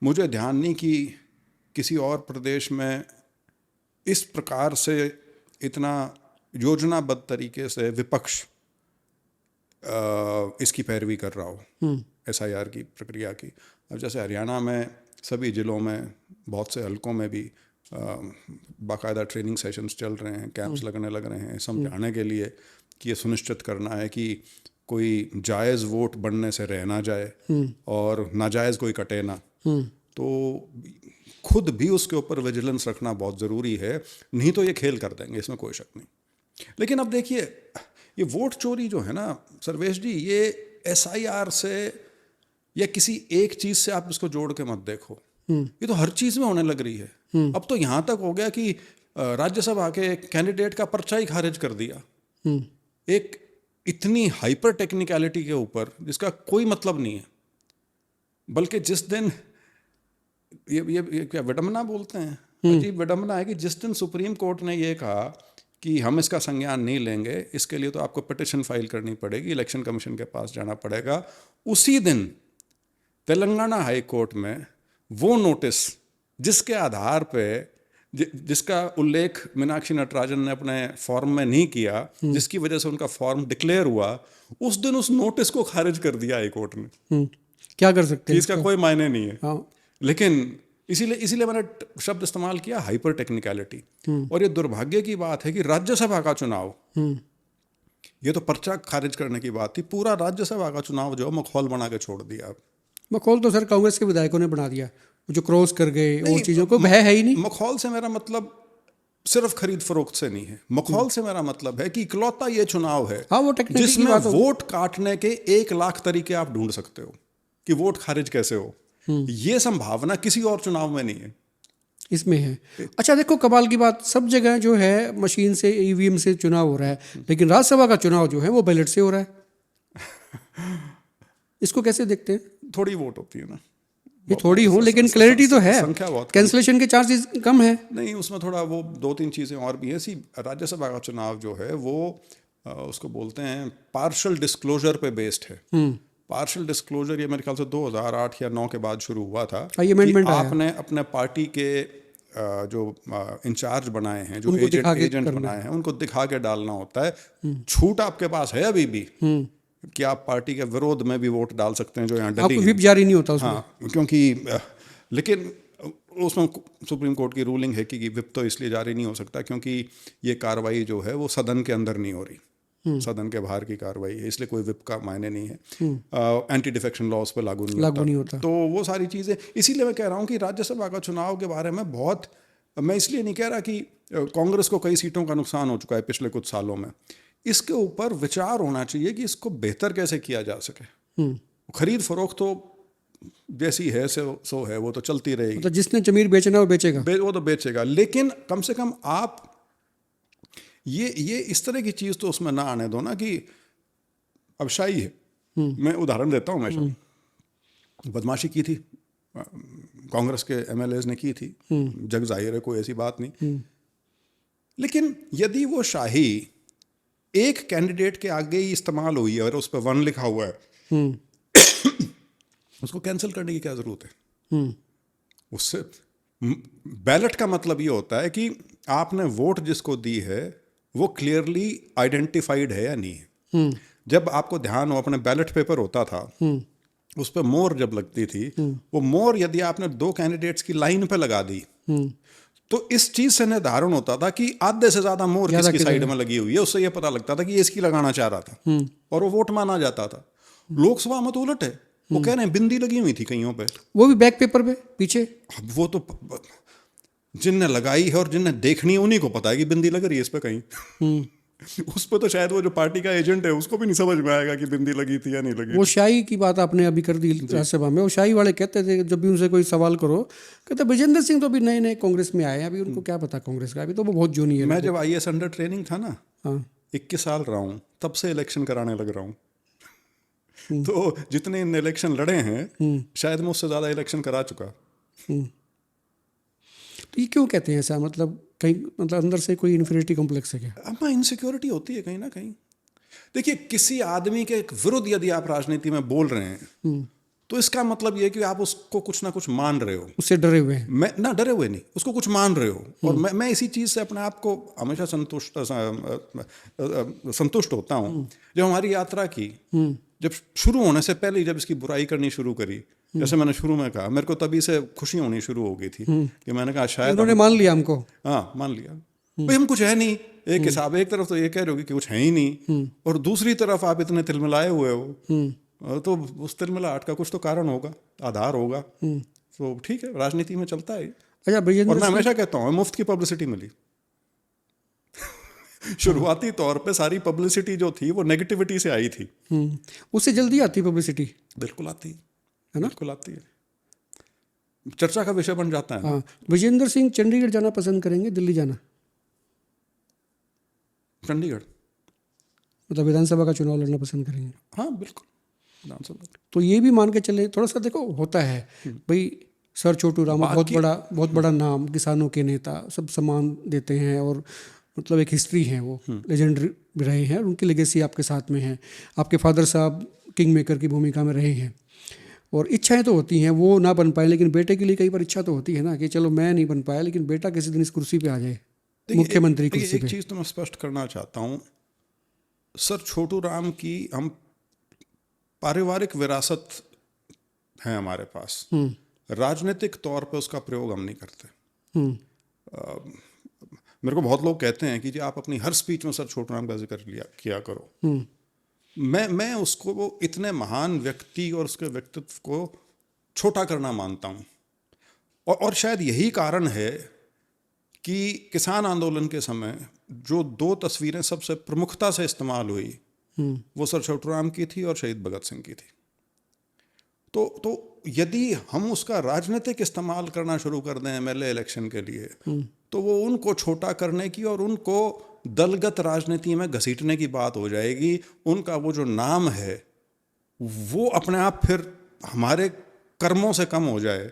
मुझे ध्यान नहीं कि किसी और प्रदेश में इस प्रकार से इतना योजनाबद्ध तरीके से विपक्ष इसकी पैरवी कर रहा हो, SIR की प्रक्रिया की। अब जैसे हरियाणा में सभी ज़िलों में बहुत से हलकों में भी बाकायदा ट्रेनिंग सेशंस चल रहे हैं, कैंप्स लगने लग रहे हैं समझाने के लिए कि ये सुनिश्चित करना है कि कोई जायज़ वोट बनने से रह ना जाए और नाजायज़ कोई कटे ना। तो खुद भी उसके ऊपर विजिलेंस रखना बहुत ज़रूरी है, नहीं तो ये खेल कर देंगे, इसमें कोई शक नहीं। लेकिन अब देखिए, ये वोट चोरी जो है ना सर्वेश जी, ये SIR से या किसी एक चीज़ से आप इसको जोड़ के मत देखो, ये तो हर चीज़ में होने लग रही है। अब तो यहाँ तक हो गया कि राज्यसभा के कैंडिडेट का पर्चा ही खारिज कर दिया, एक इतनी हाइपर टेक्निकलिटी के ऊपर जिसका कोई मतलब नहीं है। बल्कि जिस दिन ये क्या विडम्बना बोलते हैं, अजीब विडम्बना है कि जिस दिन सुप्रीम कोर्ट ने ये कहा कि हम इसका संज्ञान नहीं लेंगे, इसके लिए तो आपको पिटिशन फाइल करनी पड़ेगी, इलेक्शन कमीशन के पास जाना पड़ेगा, उसी दिन तेलंगाना हाई कोर्ट में वो नोटिस जिसके आधार पे जिसका उल्लेख मीनाक्षी नटराजन ने अपने फॉर्म में नहीं किया, जिसकी वजह से उनका फॉर्म डिक्लेयर हुआ, उस दिन उस नोटिस को खारिज कर दिया हाई कोर्ट ने। क्या कर सकते हैं, इसका कोई मायने नहीं है। हाँ। लेकिन इसीलिए मैंने शब्द इस्तेमाल किया हाइपर टेक्निकलिटी। और ये दुर्भाग्य की बात है कि राज्यसभा का चुनाव, ये तो पर्चा खारिज करने की बात थी, पूरा राज्यसभा का चुनाव जो मखौल बना के छोड़ दिया। मखौल तो सर कांग्रेस के विधायकों ने बना दिया, जो क्रॉस कर गए, वो चीज़ों को भय है ही नहीं। मखौल से मेरा मतलब सिर्फ खरीद फरोख्त से नहीं है, मखौल से मेरा मतलब है कि इकलौता ये चुनाव है, हाँ, वो जिसमें वोट काटने के 1 लाख तरीके आप ढूंढ सकते हो कि वोट खारिज कैसे हो। ये संभावना किसी और चुनाव में नहीं है, इसमें है। अच्छा देखो, कमाल की बात, सब जगह जो है मशीन से, EVM से चुनाव हो रहा है, लेकिन राज्यसभा का चुनाव जो है वो बैलेट से हो रहा है। इसको कैसे देखते हैं? थोड़ी वोट होती है ना, ये थोड़ी हो, लेकिन क्लैरिटी तो है, संख्या बहुत, कैंसलेशन के चार्जेस कम है। नहीं, उसमें थोड़ा वो 2-3 चीज़ें और भी हैं। राज्यसभा का चुनाव जो है वो उसको बोलते हैं पार्शल डिस्क्लोजर पे बेस्ड है। पार्शल डिस्क्लोजर ये मेरे ख्याल से 2008 या 9 के बाद शुरू हुआ था। आपने अपने पार्टी के जो इंचार्ज बनाए हैं, जो एजेंट बनाए हैं, उनको दिखा के डालना होता है। छूट आपके पास है अभी भी कि आप पार्टी के विरोध में भी वोट डाल सकते हैं, जो यहाँ आपको व्हिप जारी नहीं होता उसमें। हाँ, क्योंकि लेकिन उसमें सुप्रीम कोर्ट की रूलिंग है कि व्हिप तो इसलिए जारी नहीं हो सकता क्योंकि ये कार्रवाई जो है वो सदन के अंदर नहीं हो रही, सदन के बाहर की कार्रवाई है, इसलिए कोई व्हिप का मायने नहीं है। एंटी डिफेक्शन लॉज पे लागू नहीं होता। तो वो सारी चीज़ें, इसीलिए मैं कह रहा हूँ कि राज्यसभा का चुनाव के बारे में बहुत, मैं इसलिए नहीं कह रहा कि कांग्रेस को कई सीटों का नुकसान हो चुका है पिछले कुछ सालों में, इसके ऊपर विचार होना चाहिए कि इसको बेहतर कैसे किया जा सके। खरीद फरोख्त तो जैसी है सो है, वो तो चलती रहेगी। तो जिसने जमीन बेचना वो बेचेगा, वो तो बेचेगा, लेकिन कम से कम आप ये इस तरह की चीज़ तो उसमें ना आने दो ना कि अब शाही है। मैं उदाहरण देता हूँ, हमेशा बदमाशी की थी कांग्रेस के MLAs ने की थी, जग जाहिर है, कोई ऐसी बात नहीं। लेकिन यदि वो शाही एक कैंडिडेट के आगे ही इस्तेमाल हुई है और उस पर 1 लिखा हुआ है, उसको कैंसिल करने की क्या जरूरत है? उससे बैलेट का मतलब ये होता है कि आपने वोट जिसको दी है वो क्लियरली आइडेंटिफाइड है या नहीं है। जब आपको ध्यान हो, अपने बैलेट पेपर होता था, उस पर मोहर जब लगती थी, वो मोहर यदि आपने 2 कैंडिडेट्स की लाइन पे लगा दी तो इस चीज से निर्धारण होता था कि आधे से ज्यादा मोहर किसकी साइड में लगी हुई है। उससे यह पता लगता था कि ये इसकी लगाना चाह रहा था और वो वोट माना जाता था। लोकसभा में तो उलट है, वो कह रहे हैं बिंदी लगी हुई थी कईयों पे, वो भी बैक पेपर पे पीछे। वो तो जिनने लगाई है और जिनने देखनी है उन्हीं को पता है कि बिंदी लग रही है इस पे कहीं। उस पर तो शायद वो जो पार्टी का एजेंट है उसको भी नहीं समझ में आएगा कि बिंदी लगी थी या नहीं लगी। वो शाही की बात आपने अभी कर दी राज्यसभा में। वो शाही वाले कहते थे जब भी उनसे कोई सवाल करो, कहते विजेंद्र सिंह तो अभी नए नए कांग्रेस में आए हैं, अभी उनको क्या पता कांग्रेस का, अभी तो वो बहुत जूनियर है। मैं जब IAS अंडर ट्रेनिंग था ना, हाँ 21 साल रहा हूँ, तब से इलेक्शन कराने लग रहा हूँ। तो जितने इन इलेक्शन लड़े हैं शायद मैं उससे ज़्यादा इलेक्शन करा चुका। तो ये क्यों कहते हैं ऐसा, मतलब कहीं मतलब अंदर से कोई इन्फीरियरिटी कॉम्प्लेक्स है क्या? अब इनसिक्योरिटी होती है कहीं ना कहीं। देखिए, किसी आदमी के विरुद्ध यदि आप राजनीति में बोल रहे हैं तो इसका मतलब ये है कि आप उसको कुछ ना कुछ मान रहे हो, उससे डरे हुए हैं। मैं ना डरे हुए नहीं, उसको कुछ मान रहे हो। और मैं इसी चीज़ से अपने आप को हमेशा संतुष्ट होता हूँ। जब हमारी यात्रा की, जब शुरू होने से पहले जब इसकी बुराई करनी शुरू करी, जैसे मैंने शुरू में कहा, मेरे को तभी से खुशी होनी शुरू हो गई थी कि मैंने कहा शायद उन्होंने मान लिया हमको। हाँ, मान लिया भाई हम कुछ है नहीं। एक हिसाब, एक तरफ तो ये कह रहे हो कि कुछ है ही नहीं, और दूसरी तरफ आप इतने तिलमिलाए हुए हो, तो उस तिलमिलाहट का कुछ तो कारण होगा, आधार होगा। तो ठीक है, राजनीति में चलता है। अच्छा, और मैं हमेशा कहता हूँ मुफ्त की पब्लिसिटी मिली। शुरुआती तौर पे सारी पब्लिसिटी जो थी वो नेगेटिविटी से आई थी। उससे जल्दी आती पब्लिसिटी। बिल्कुल आती है ना? बिल्कुल आती है, चर्चा का विषय बन जाता है। हाँ, विजेंद्र सिंह चंडीगढ़ जाना पसंद करेंगे, दिल्ली जाना? चंडीगढ़ मतलब विधानसभा का चुनाव लड़ना पसंद करेंगे? हाँ बिल्कुल, विधानसभा। तो ये भी मान के चले, थोड़ा सा देखो होता है भाई, सर छोटू रामा बहुत बड़ा नाम, किसानों के नेता, सब सम्मान देते हैं, और मतलब एक हिस्ट्री है, वो लेजेंडरी रहे हैं, उनकी लेगेसी आपके साथ में है। आपके फादर साहब किंग मेकर की भूमिका में रहे हैं, और इच्छाएं तो होती हैं, वो ना बन पाए, लेकिन बेटे के लिए कई बार इच्छा तो होती है ना कि चलो मैं नहीं बन पाया, लेकिन बेटा किसी दिन इस कुर्सी पे आ जाए, मुख्यमंत्री कुर्सी पे। एक चीज़ तो मैं स्पष्ट करना चाहता हूँ, सर छोटू राम की हम पारिवारिक विरासत है हमारे पास, राजनीतिक तौर पे उसका प्रयोग हम नहीं करते। मेरे को बहुत लोग कहते हैं कि जी आप अपनी हर स्पीच में सर छोटू राम का जिक्र किया करो। मैं उसको वो इतने महान व्यक्ति और उसके व्यक्तित्व को छोटा करना मानता हूँ। और शायद यही कारण है कि किसान आंदोलन के समय जो 2 तस्वीरें सबसे प्रमुखता से इस्तेमाल हुई, वो सर छोटू राम की थी और शहीद भगत सिंह की थी। तो यदि हम उसका राजनीतिक इस्तेमाल करना शुरू कर दें MLA इलेक्शन के लिए, तो वो उनको छोटा करने की और उनको दलगत राजनीति में घसीटने की बात हो जाएगी। उनका वो जो नाम है वो अपने आप फिर हमारे कर्मों से कम हो जाए,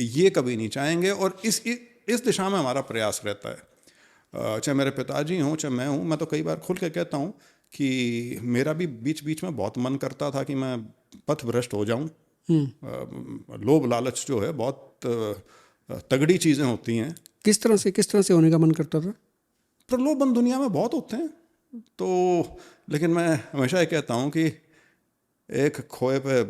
ये कभी नहीं चाहेंगे। और इस दिशा में हमारा प्रयास रहता है। चाहे मेरे पिताजी हों, चाहे मैं हूँ, मैं तो कई बार खुल के कहता हूँ कि मेरा भी बीच बीच में बहुत मन करता था कि मैं पथभ्रष्ट हो जाऊं। लोभ लालच जो है बहुत तगड़ी चीज़ें होती हैं। किस तरह से होने का मन करता था? प्रलोभन दुनिया में बहुत होते हैं, तो लेकिन मैं हमेशा ये कहता हूँ कि एक खोए पे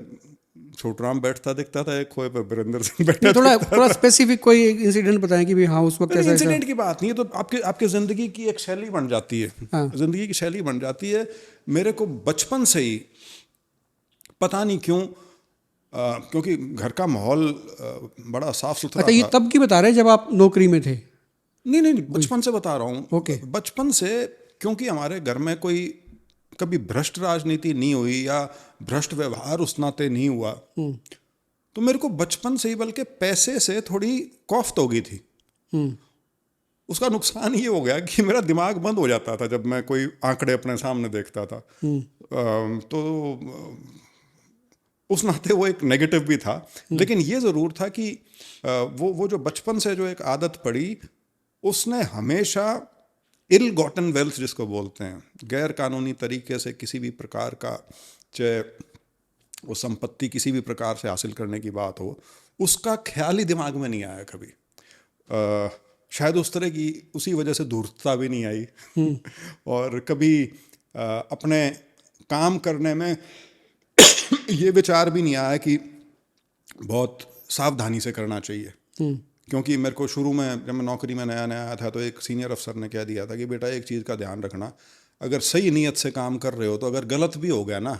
छोटू राम बैठता दिखता था, एक खोए पे वीरेंद्र सिंह बैठता। थोड़ा स्पेसिफिक कोई इंसिडेंट बताएं कि भी हाँ उस वक्त ऐसा। इंसिडेंट की बात नहीं है, तो आपके ज़िंदगी की एक शैली बन जाती है। हाँ। ज़िंदगी की शैली बन जाती है। मेरे को बचपन से ही पता नहीं क्यों, क्योंकि घर का माहौल बड़ा साफ सुथरा था। ये तब की बता रहे हैं जब आप नौकरी में थे? नहीं, बचपन से बता रहा हूँ। ओके। बचपन से, क्योंकि हमारे घर में कोई कभी भ्रष्ट राजनीति नहीं हुई या भ्रष्ट व्यवहार उस नाते नहीं हुआ, तो मेरे को बचपन से ही बल्कि पैसे से थोड़ी कौफ्त हो गई थी। उसका नुकसान ये हो गया कि मेरा दिमाग बंद हो जाता था जब मैं कोई आंकड़े अपने सामने देखता था। तो उस नाते वो एक नेगेटिव भी था। लेकिन ये ज़रूर था कि वो जो बचपन से जो एक आदत पड़ी, उसने हमेशा इल गॉटन वेल्थ जिसको बोलते हैं, गैर कानूनी तरीके से किसी भी प्रकार का, चाहे वो संपत्ति किसी भी प्रकार से हासिल करने की बात हो, उसका ख्याल ही दिमाग में नहीं आया कभी। शायद उस तरह की उसी वजह से धूर्तता भी नहीं आई। और कभी अपने काम करने में ये विचार भी नहीं आया कि बहुत सावधानी से करना चाहिए। क्योंकि मेरे को शुरू में जब मैं नौकरी में नया आया था तो एक सीनियर अफसर ने कह दिया था कि बेटा एक चीज़ का ध्यान रखना, अगर सही नीयत से काम कर रहे हो तो अगर गलत भी हो गया ना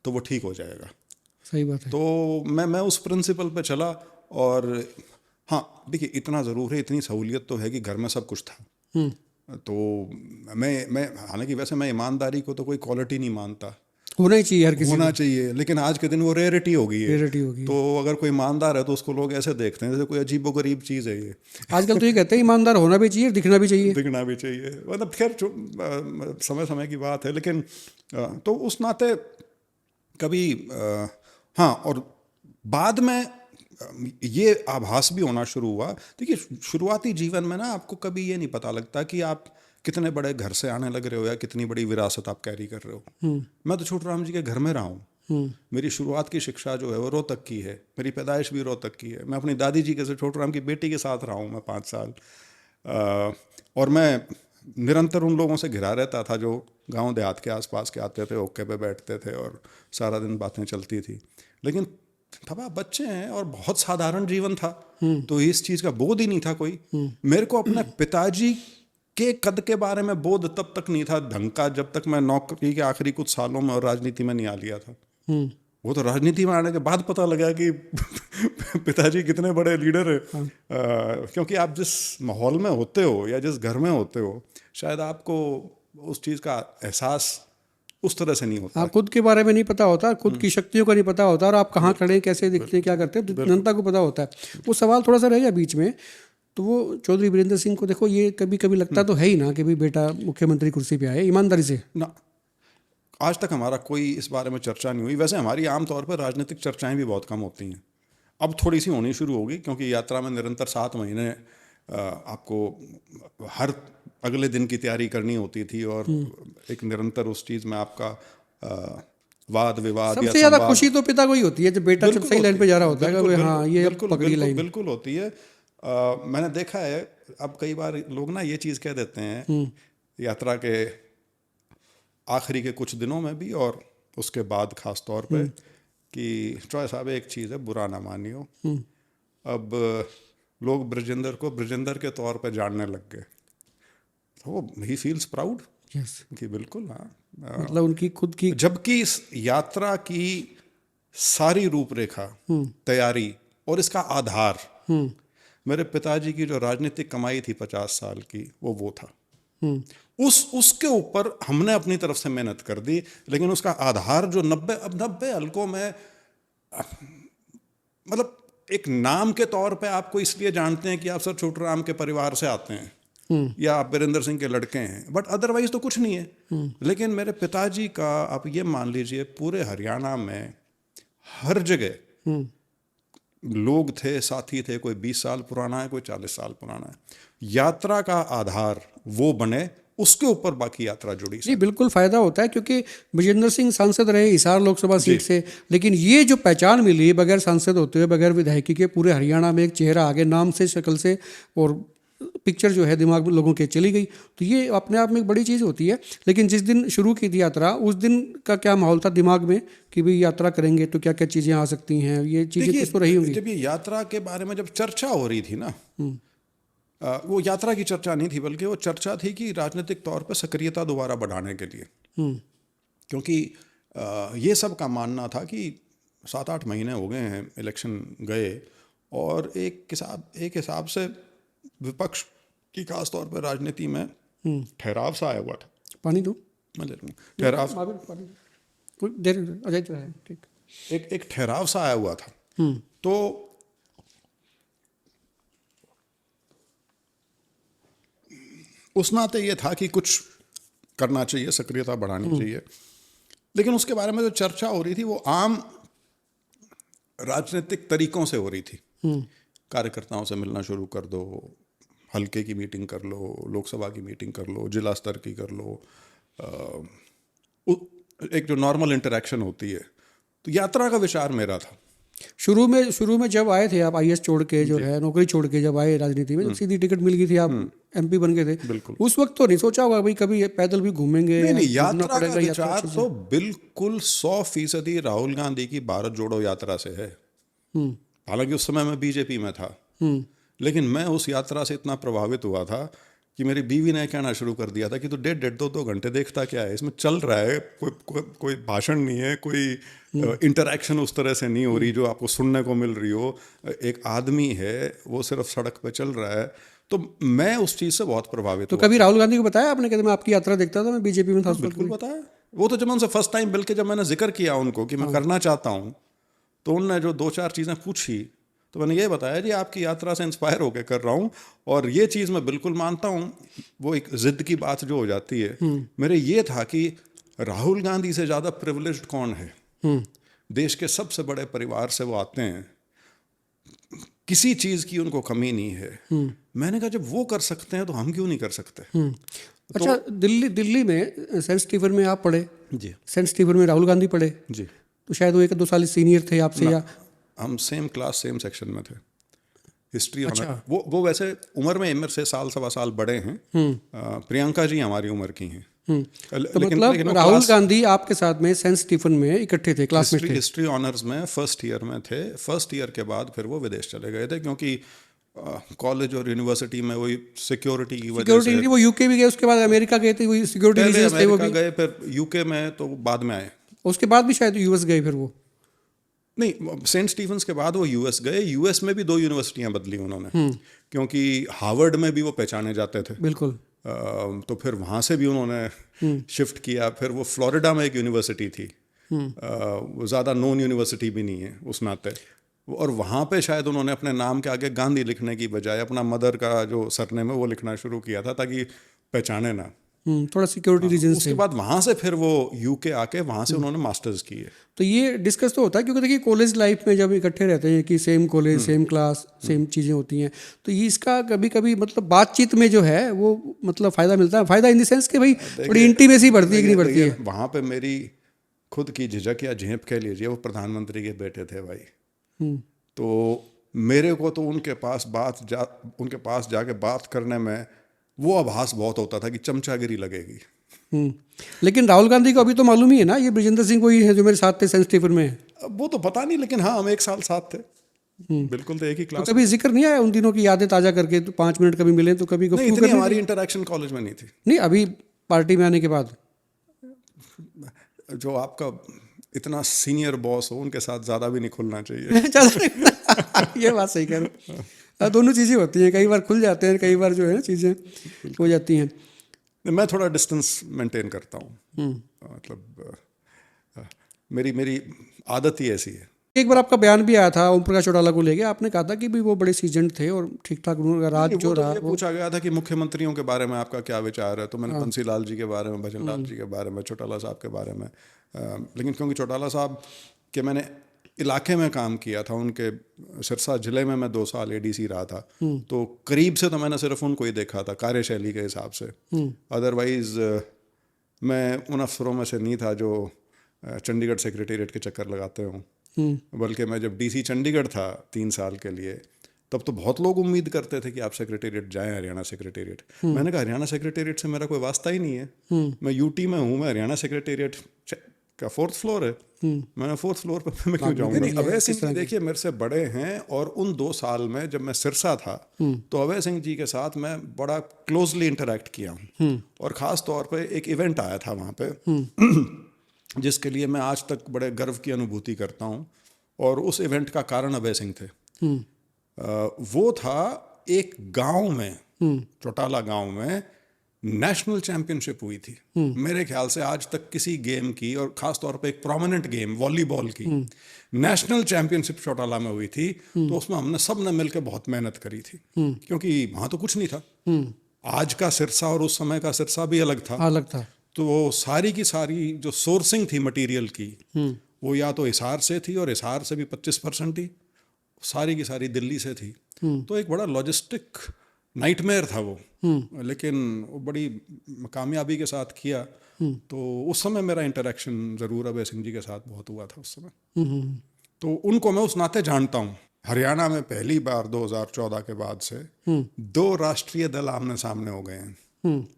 तो वो ठीक हो जाएगा। सही बात है। तो मैं उस प्रिंसिपल पे चला। और हाँ देखिए, इतना ज़रूर है, इतनी सहूलियत तो है कि घर में सब कुछ था। तो मैं हालांकि वैसे मैं ईमानदारी को तो कोई क्वालिटी नहीं मानता, होना ही चाहिए हर किसी होना चाहिए, लेकिन आज के दिन वो रेयरिटी हो गई है। रेयरिटी होगी। तो अगर कोई ईमानदार है तो उसको लोग ऐसे देखते हैं जैसे कोई अजीबोगरीब चीज़ है ये। आजकल तो ये कहते हैं ईमानदार होना भी चाहिए, दिखना भी चाहिए। दिखना भी चाहिए, मतलब खैर समय समय की बात है, लेकिन तो उस नाते कभी हाँ। और बाद में ये आभास भी होना शुरू हुआ। देखिए, शुरुआती जीवन में ना आपको कभी ये नहीं पता लगता कि आप कितने बड़े घर से आने लग रहे हो या कितनी बड़ी विरासत आप कैरी कर रहे हो। मैं तो छोटूराम जी के घर में रहा हूँ। मेरी शुरुआत की शिक्षा जो है वो रोहतक की है, मेरी पैदाइश भी रोहतक की है। मैं अपनी दादी जी के से छोटूराम की बेटी के साथ रहा हूँ मैं 5 साल। और मैं निरंतर उन लोगों से घिरा रहता था जो गांव देहात के आसपास के आते थे, ओके पे बैठते थे और सारा दिन बातें चलती थी। लेकिन तब आप बच्चे हैं और बहुत साधारण जीवन था, तो इस चीज़ का बोध ही नहीं था कोई। मेरे को अपने पिताजी के कद के बारे में बोध तब तक नहीं था ढंग का, जब तक मैं नौकरी के आखिरी कुछ सालों में और राजनीति में नहीं आ लिया था। वो तो राजनीति में आने के बाद पता लगा कि पिताजी कितने बड़े लीडर है। क्योंकि आप जिस माहौल में होते हो या जिस घर में होते हो, शायद आपको उस चीज़ का एहसास उस तरह से नहीं होता। हाँ, खुद के बारे में नहीं पता होता, खुद की शक्तियों का नहीं पता होता, और आप कहाँ खड़े, कैसे दिखते हैं, क्या करते हैं, जनता को पता होता है। वो सवाल थोड़ा सा रह गया बीच में, तो वो चौधरी वीरेंद्र सिंह को देखो, ये कभी कभी लगता तो है ही ना कि भाई बेटा मुख्यमंत्री कुर्सी पे आए, ईमानदारी से ना। आज तक हमारा कोई इस बारे में चर्चा नहीं हुई। वैसे हमारी आमतौर पर राजनीतिक चर्चाएं भी बहुत कम होती हैं, अब थोड़ी सी होनी शुरू होगी, क्योंकि यात्रा में निरंतर 7 महीने आपको हर अगले दिन की तैयारी करनी होती थी, और एक निरंतर उस चीज़ में आपका वाद विवाद। सबसे ज़्यादा खुशी तो पिता को ही होती है जब बेटा जब सही लाइन पे जा रहा होता है, हाँ ये पकड़ी लाइन। बिल्कुल होती है। मैंने देखा है, अब कई बार लोग ना ये चीज़ कह देते हैं यात्रा के आखिरी के कुछ दिनों में भी और उसके बाद खास तौर पे कि ट्रॉय साहब एक चीज़ है, बुरा ना मानियो, अब लोग ब्रजेंद्र को ब्रजेंद्र के तौर पे जानने लग गए। तो ही फील्स प्राउड कि बिल्कुल हाँ, मतलब उनकी खुद की, जबकि इस यात्रा की सारी रूपरेखा, तैयारी और इसका आधार मेरे पिताजी की जो राजनीतिक कमाई थी 50 साल की, वो था। उसके ऊपर हमने अपनी तरफ से मेहनत कर दी, लेकिन उसका आधार जो 90 हलकों में, मतलब एक नाम के तौर पे आपको इसलिए जानते हैं कि आप सर छोटूराम के परिवार से आते हैं या आप वीरेंद्र सिंह के लड़के हैं, बट अदरवाइज तो कुछ नहीं है। लेकिन मेरे पिताजी का, आप ये मान लीजिए, पूरे हरियाणा में हर जगह लोग थे, साथी थे, कोई 20 साल पुराना है, कोई 40 साल पुराना है। यात्रा का आधार वो बने, उसके ऊपर बाकी यात्रा जुड़ी। जी बिल्कुल फ़ायदा होता है, क्योंकि विजेंद्र सिंह सांसद रहे हिसार लोकसभा सीट से, लेकिन ये जो पहचान मिली बगैर सांसद होते हुए, बगैर विधायकी के, पूरे हरियाणा में एक चेहरा आगे, नाम से, शक्ल से, और पिक्चर जो है दिमाग में लोगों के चली गई, तो ये अपने आप में एक बड़ी चीज़ होती है। लेकिन जिस दिन शुरू की थी यात्रा, उस दिन का क्या माहौल था दिमाग में कि भाई यात्रा करेंगे तो क्या क्या चीज़ें आ सकती हैं, ये चीज़ें कुछ तो रही होंगी। जब ये यात्रा के बारे में जब चर्चा हो रही थी ना, वो यात्रा की चर्चा नहीं थी, बल्कि वो चर्चा थी कि राजनीतिक तौर पर सक्रियता दोबारा बढ़ाने के लिए। क्योंकि ये सब का मानना था कि 7-8 महीने हो गए हैं इलेक्शन गए, और एक हिसाब से विपक्ष की खास तौर पर राजनीति में ठहराव सा आया हुआ था। पानी दो, मैं ले लूँगा। ठहराव, कुछ देर अजय तो है, ठीक। एक ठहराव सा आया हुआ था। तो उस नाते ये था कि कुछ करना चाहिए, सक्रियता बढ़ानी चाहिए। लेकिन उसके बारे में जो चर्चा हो रही थी वो आम राजनीतिक तरीकों से हो रही थी। कार्यकर्ताओं से मिलना शुरू कर दो, हल्के की मीटिंग कर लो, लोकसभा की मीटिंग कर लो, जिला स्तर की कर लो, एक जो नॉर्मल इंटरेक्शन होती है। तो यात्रा का विचार मेरा था शुरू में जब आए थे आप, आईएएस छोड़ के, जो है नौकरी छोड़ के जब आए राजनीति में, जब सीधी टिकट मिल गई थी, आप एमपी बन गए थे, बिल्कुल उस वक्त तो नहीं सोचा होगा भाई कभी पैदल भी घूमेंगे? नहीं, यात्रा का विचार तो बिल्कुल 100% राहुल गांधी की भारत जोड़ो यात्रा से है। हालांकि उस समय मैं बीजेपी में था, लेकिन मैं उस यात्रा से इतना प्रभावित हुआ था कि मेरी बीवी ने कहना शुरू कर दिया था कि तू 1.5-2 घंटे देखता क्या है, इसमें चल रहा है, कोई भाषण नहीं है, कोई इंटरेक्शन उस तरह से नहीं हो रही जो आपको सुनने को मिल रही हो। एक आदमी है, वो सिर्फ सड़क पे चल रहा है। तो मैं उस चीज़ से बहुत प्रभावित तो हुआ। कभी राहुल गांधी को बताया आपने कि मैं आपकी यात्रा देखता था, मैं बीजेपी में था उस वक्त? बिल्कुल बताया। वो तो जब मैं उनसे फर्स्ट टाइम मिल के जब मैंने जिक्र किया उनको कि मैं करना चाहता हूँ, तो उनने जो 2-4 चीज़ें पूछी तो मैंने ये बताया जी आपकी यात्रा से इंस्पायर होकर कर रहा हूँ, और ये चीज़ मैं बिल्कुल मानता हूँ। वो एक ज़िद की बात जो हो जाती है, मेरे ये था कि राहुल गांधी से ज़्यादा प्रिविलेज्ड कौन है? देश के सबसे बड़े परिवार से वो आते हैं, किसी चीज़ की उनको कमी नहीं है। मैंने कहा जब वो कर सकते हैं तो हम क्यों नहीं कर सकते? अच्छा, दिल्ली में सेंट स्टीफन में आप पढ़े? जी। सेंट स्टीफन में राहुल गांधी पढ़े? जी। तो शायद वो 1-2 साल सीनियर थे आपसे, या हम सेम क्लास सेम सेक्शन में थे, हिस्ट्री। अच्छा। वो वैसे उम्र में मेरे से 1.25 साल बड़े हैं। प्रियंका जी हमारी उम्र की हैं। तो मतलब राहुल गांधी आपके साथ में सेंट स्टीफन में इकट्ठे थे, क्लासमेट थे? हिस्ट्री ऑनर्स में फर्स्ट ईयर में थे। फर्स्ट ईयर के बाद फिर वो विदेश चले गए थे, क्योंकि कॉलेज और यूनिवर्सिटी में वही सिक्योरिटी की वजह से। वो यूके भी गए, उसके बाद अमेरिका गए थे, वही सिक्योरिटी रीजंस थे वो भी। गए, फिर यूके में तो बाद में आए। उसके बाद भी शायद यूएस गए फिर वो? नहीं, सेंट स्टीफन्स के बाद वो यूएस गए। यूएस में भी 2 यूनिवर्सिटियां बदली उन्होंने, क्योंकि हार्वर्ड में भी वो पहचाने जाते थे। बिल्कुल। तो फिर वहाँ से भी उन्होंने शिफ्ट किया। फिर वो फ्लोरिडा में एक यूनिवर्सिटी थी, वो ज़्यादा नोन यूनिवर्सिटी भी नहीं है उस नाते, और वहाँ पे शायद उन्होंने अपने नाम के आगे गांधी लिखने की बजाय अपना मदर का जो सरनेम है वो लिखना शुरू किया था, ताकि पहचाने ना। थोड़ा सिक्योरिटी रीजन से। उसके बाद वहाँ से फिर वो यूके आके वहाँ से उन्होंने मास्टर्स किए। तो ये डिस्कस तो होता है, क्योंकि देखिए कॉलेज लाइफ में जब इकट्ठे रहते हैं कि same college same class same चीज़ें होती हैं, तो ये इसका कभी कभी मतलब बातचीत में जो है वो मतलब फ़ायदा मिलता है। फ़ायदा इन द सेंस कि भाई थोड़ी इंटीमेसी बढ़ती है कि नहीं बढ़ती है? वहाँ पे मेरी खुद की झिझक या झेप कह लीजिए, वो प्रधानमंत्री के बेटे थे भाई। तो मेरे को तो उनके पास जाके बात करने में वो आभास बहुत होता था कि चमचागिरी लगेगी। लेकिन राहुल गांधी को अभी तो मालूम ही है ना, ये ब्रिजेंद्र सिंह कोई है जो मेरे साथ थे सेंट स्टीफन में? वो तो पता नहीं, लेकिन हाँ हम 1 साल साथ थे। बिल्कुल, तो एक ही क्लास। तो कभी जिक्र नहीं आया उन दिनों की यादें ताज़ा करके, तो 5 मिनट कभी मिले तो कभी? नहीं, इतनी हमारी इंटरेक्शन कॉलेज में नहीं थी। नहीं, अभी पार्टी में आने के बाद? जो आपका इतना सीनियर बॉस हो उनके साथ ज़्यादा भी नहीं खुलना चाहिए। ये बात सही कह रहे हो। दोनों चीज़ें होती हैं, कई बार खुल जाते हैं, कई बार जो है चीज़ें हो जाती हैं। मैं थोड़ा डिस्टेंस मेंटेन करता हूँ, मतलब मेरी आदत ही ऐसी है। एक बार आपका बयान भी आया था ओम प्रकाश चौटाला को लेके, आपने कहा था कि भी वो बड़े सीजन थे और ठीक ठाक राज जो रहा। पूछा गया था कि मुख्यमंत्रियों के बारे में आपका क्या विचार है, तो मैंने बंसी लाल जी के बारे में, भजन लाल जी के बारे में, चौटाला साहब के बारे में, लेकिन क्योंकि चौटाला साहब के मैंने इलाके में काम किया था, उनके सिरसा जिले में मैं 2 साल एडीसी रहा था, तो करीब से तो मैंने सिर्फ उनको ही देखा था कार्यशैली के हिसाब से। अदरवाइज मैं उन अफसरों में से नहीं था जो चंडीगढ़ सेक्रेटेरिएट के चक्कर लगाते हों। बल्कि मैं जब डीसी चंडीगढ़ था 3 साल के लिए, तब तो बहुत लोग उम्मीद करते थे कि आप सेक्रेटेरिएट जाएं, हरियाणा सेक्रेटेरिएट। मैंने कहा हरियाणा सेक्रेटेरिएट से मेरा कोई वास्ता ही नहीं है। मैं यूटी में हूँ, मैं हरियाणा सेक्रेटेरिएट का 4th फ्लोर है, मैंने 4th फ्लोर पर मैं क्यों जाऊँगा? अभय सिंह जी देखिए मेरे से बड़े हैं, और उन 2 साल में जब मैं सिरसा था तो अभय सिंह जी के साथ मैं बड़ा क्लोजली इंटरेक्ट किया हूँ, और ख़ास तौर पर एक इवेंट आया था वहाँ पे जिसके लिए मैं आज तक बड़े गर्व की अनुभूति करता हूँ, और उस इवेंट का कारण अभय सिंह थे। वो था एक गांव में, चौटाला गांव में नेशनल चैंपियनशिप हुई थी। मेरे ख्याल से आज तक किसी गेम की, और ख़ास तौर पे एक प्रोमिनेंट गेम वॉलीबॉल की, नेशनल चैंपियनशिप चौटाला में हुई थी। तो उसमें हमने सब ने मिलकर बहुत मेहनत करी थी, क्योंकि वहाँ तो कुछ नहीं था। आज का सिरसा और उस समय का सिरसा भी अलग था। तो वो सारी की सारी जो सोर्सिंग थी मटेरियल की, वो या तो हिसार से थी, और हिसार से भी 25% थी, सारी की सारी दिल्ली से थी। तो एक बड़ा लॉजिस्टिक नाइटमेयर था वो, लेकिन वो बड़ी कामयाबी के साथ किया। तो उस समय मेरा इंटरेक्शन ज़रूर अभय सिंह जी के साथ बहुत हुआ था उस समय। तो उनको मैं उस नाते जानता हूँ। हरियाणा में पहली बार 2014 के बाद से 2 राष्ट्रीय दल आमने सामने हो गए हैं,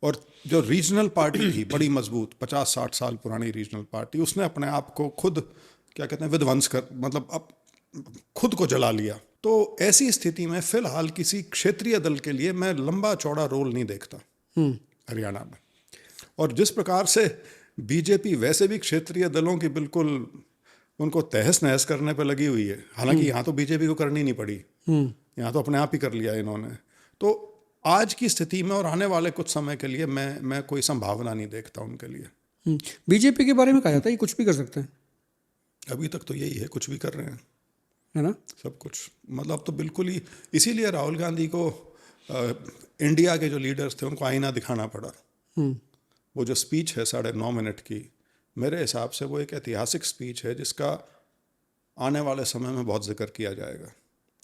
और जो रीजनल पार्टी थी बड़ी मजबूत, 50-60 साल पुरानी रीजनल पार्टी, उसने अपने आप को खुद क्या कहते हैं विध्वंस कर, मतलब अब खुद को जला लिया। तो ऐसी स्थिति में फिलहाल किसी क्षेत्रीय दल के लिए मैं लंबा चौड़ा रोल नहीं देखता हरियाणा में। और जिस प्रकार से बीजेपी वैसे भी क्षेत्रीय दलों की बिल्कुल उनको तहस नहस करने पर लगी हुई है, हालांकि यहाँ तो बीजेपी को करनी नहीं पड़ी, यहाँ तो अपने आप ही कर लिया इन्होंने। तो आज की स्थिति में और आने वाले कुछ समय के लिए मैं कोई संभावना नहीं देखता उनके लिए। बीजेपी के बारे में कहा जाता है ये कुछ भी कर सकते हैं। अभी तक तो यही है, कुछ भी कर रहे हैं, है ना, सब कुछ। मतलब तो बिल्कुल ही, इसीलिए राहुल गांधी को इंडिया के जो लीडर्स थे उनको आईना दिखाना पड़ा। वो जो स्पीच है 9.5 मिनट की, मेरे हिसाब से वो एक ऐतिहासिक स्पीच है जिसका आने वाले समय में बहुत जिक्र किया जाएगा,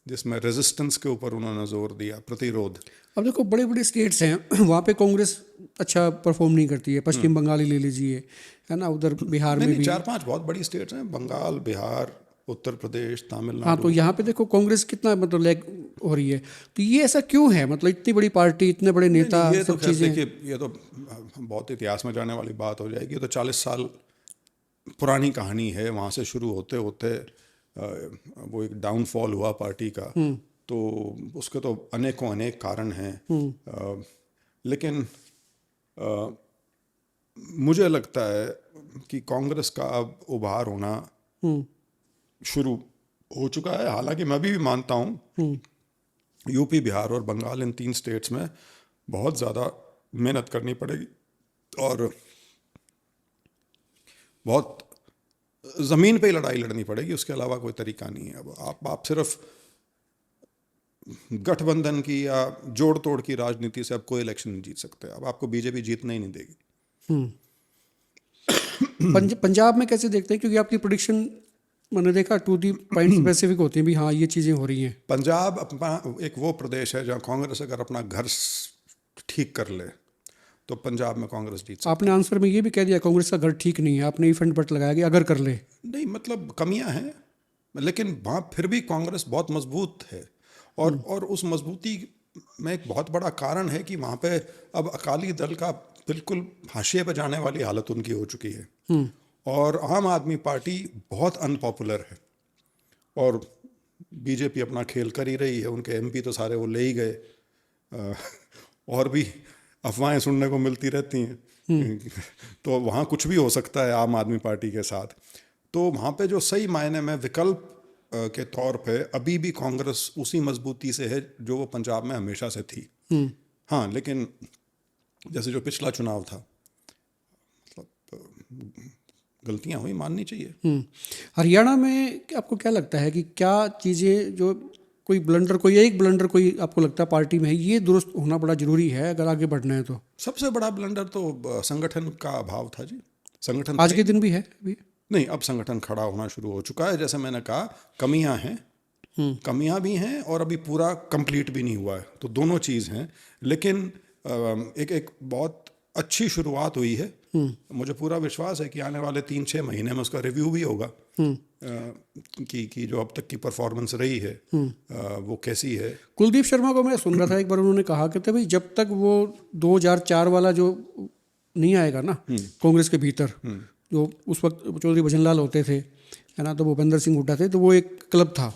जिसमें रेजिस्टेंस के ऊपर उन्होंने जोर दिया, प्रतिरोध। अब देखो बड़े बड़े स्टेट्स हैं वहाँ पे कांग्रेस अच्छा परफॉर्म नहीं करती है। पश्चिम बंगाल ही ले लीजिए, है ना, उधर बिहार में भी 4-5 बहुत बड़ी स्टेट्स हैं, बंगाल, बिहार, उत्तर प्रदेश, तमिलनाडु। हाँ, तो यहाँ पे देखो कांग्रेस कितना मतलब लैग हो रही है। तो ये ऐसा क्यों है, मतलब इतनी बड़ी पार्टी, इतने बड़े नेता, ये सब तो चीज़ें। देखिए, ये तो बहुत इतिहास में जाने वाली बात हो जाएगी। ये तो 40 साल पुरानी कहानी है। वहाँ से शुरू होते होते वो एक डाउनफॉल हुआ पार्टी का, तो उसके तो अनेकों अनेक कारण हैं। लेकिन मुझे लगता है कि कांग्रेस का अब उभार होना शुरू हो चुका है। हालांकि मैं भी मानता हूँ यूपी, बिहार और बंगाल, इन 3 स्टेट्स में बहुत ज़्यादा मेहनत करनी पड़ेगी और बहुत ज़मीन पे ही लड़ाई लड़नी पड़ेगी, उसके अलावा कोई तरीका नहीं है। अब आप सिर्फ गठबंधन की या जोड़ तोड़ की राजनीति से अब कोई इलेक्शन नहीं जीत सकते। अब आपको बीजेपी जीतने ही नहीं देगी। पंजाब में कैसे देखते हैं, क्योंकि आपकी प्रेडिक्शन मैंने देखा टू दी पॉइंट स्पेसिफिक होती हैं भी, हाँ ये चीज़ें हो रही हैं। पंजाब अपना एक वो प्रदेश है जहाँ कांग्रेस अगर अपना घर ठीक कर ले तो पंजाब में कांग्रेस जीत सकती है। आपने आंसर में ये भी कह दिया कांग्रेस का घर ठीक नहीं है, आपने इफेंट बट लगाया कि अगर कर ले। नहीं, मतलब कमियां हैं, लेकिन वहाँ फिर भी कांग्रेस बहुत मजबूत है। और उस मजबूती में एक बहुत बड़ा कारण है कि वहाँ पे अब अकाली दल का बिल्कुल हाशिए पे जाने वाली हालत उनकी हो चुकी है। और आम आदमी पार्टी बहुत अनपॉपुलर है और बीजेपी अपना खेल कर ही रही है। उनके एमपी तो सारे वो ले ही गए और भी अफवाहें सुनने को मिलती रहती हैं। तो वहाँ कुछ भी हो सकता है आम आदमी पार्टी के साथ। तो वहाँ पे जो सही मायने में विकल्प के तौर पे अभी भी कांग्रेस उसी मजबूती से है जो वो पंजाब में हमेशा से थी। हाँ, लेकिन जैसे जो पिछला चुनाव था, मतलब गलतियाँ हुई, माननी चाहिए। हरियाणा में आपको क्या लगता है कि क्या चीज़ें जो कोई ब्लंडर, कोई एक ब्लंडर कोई आपको लगता है पार्टी में है, ये दुरुस्त होना बड़ा जरूरी है अगर आगे बढ़ना है तो? सबसे बड़ा ब्लंडर तो संगठन का अभाव था जी। संगठन आज के दिन भी है अभी? नहीं, अब संगठन खड़ा होना शुरू हो चुका है। जैसे मैंने कहा, कमियां हैं, कमियां भी हैं और अभी पूरा कंप्लीट भी नहीं हुआ है, तो दोनों चीज़ हैं। लेकिन एक बहुत अच्छी शुरुआत हुई है। मुझे पूरा विश्वास है कि आने वाले 3-6 महीने में उसका रिव्यू भी होगा कि जो अब तक की परफॉर्मेंस रही है वो कैसी है। कुलदीप शर्मा को मैं सुन रहा था एक बार, उन्होंने कहा कि भाई जब तक वो 2004 वाला जो नहीं आएगा ना कांग्रेस के भीतर, जो उस वक्त चौधरी भजनलाल होते थे, है ना, तो भूपेंद्र सिंह हुड्डा थे, तो वो एक क्लब था,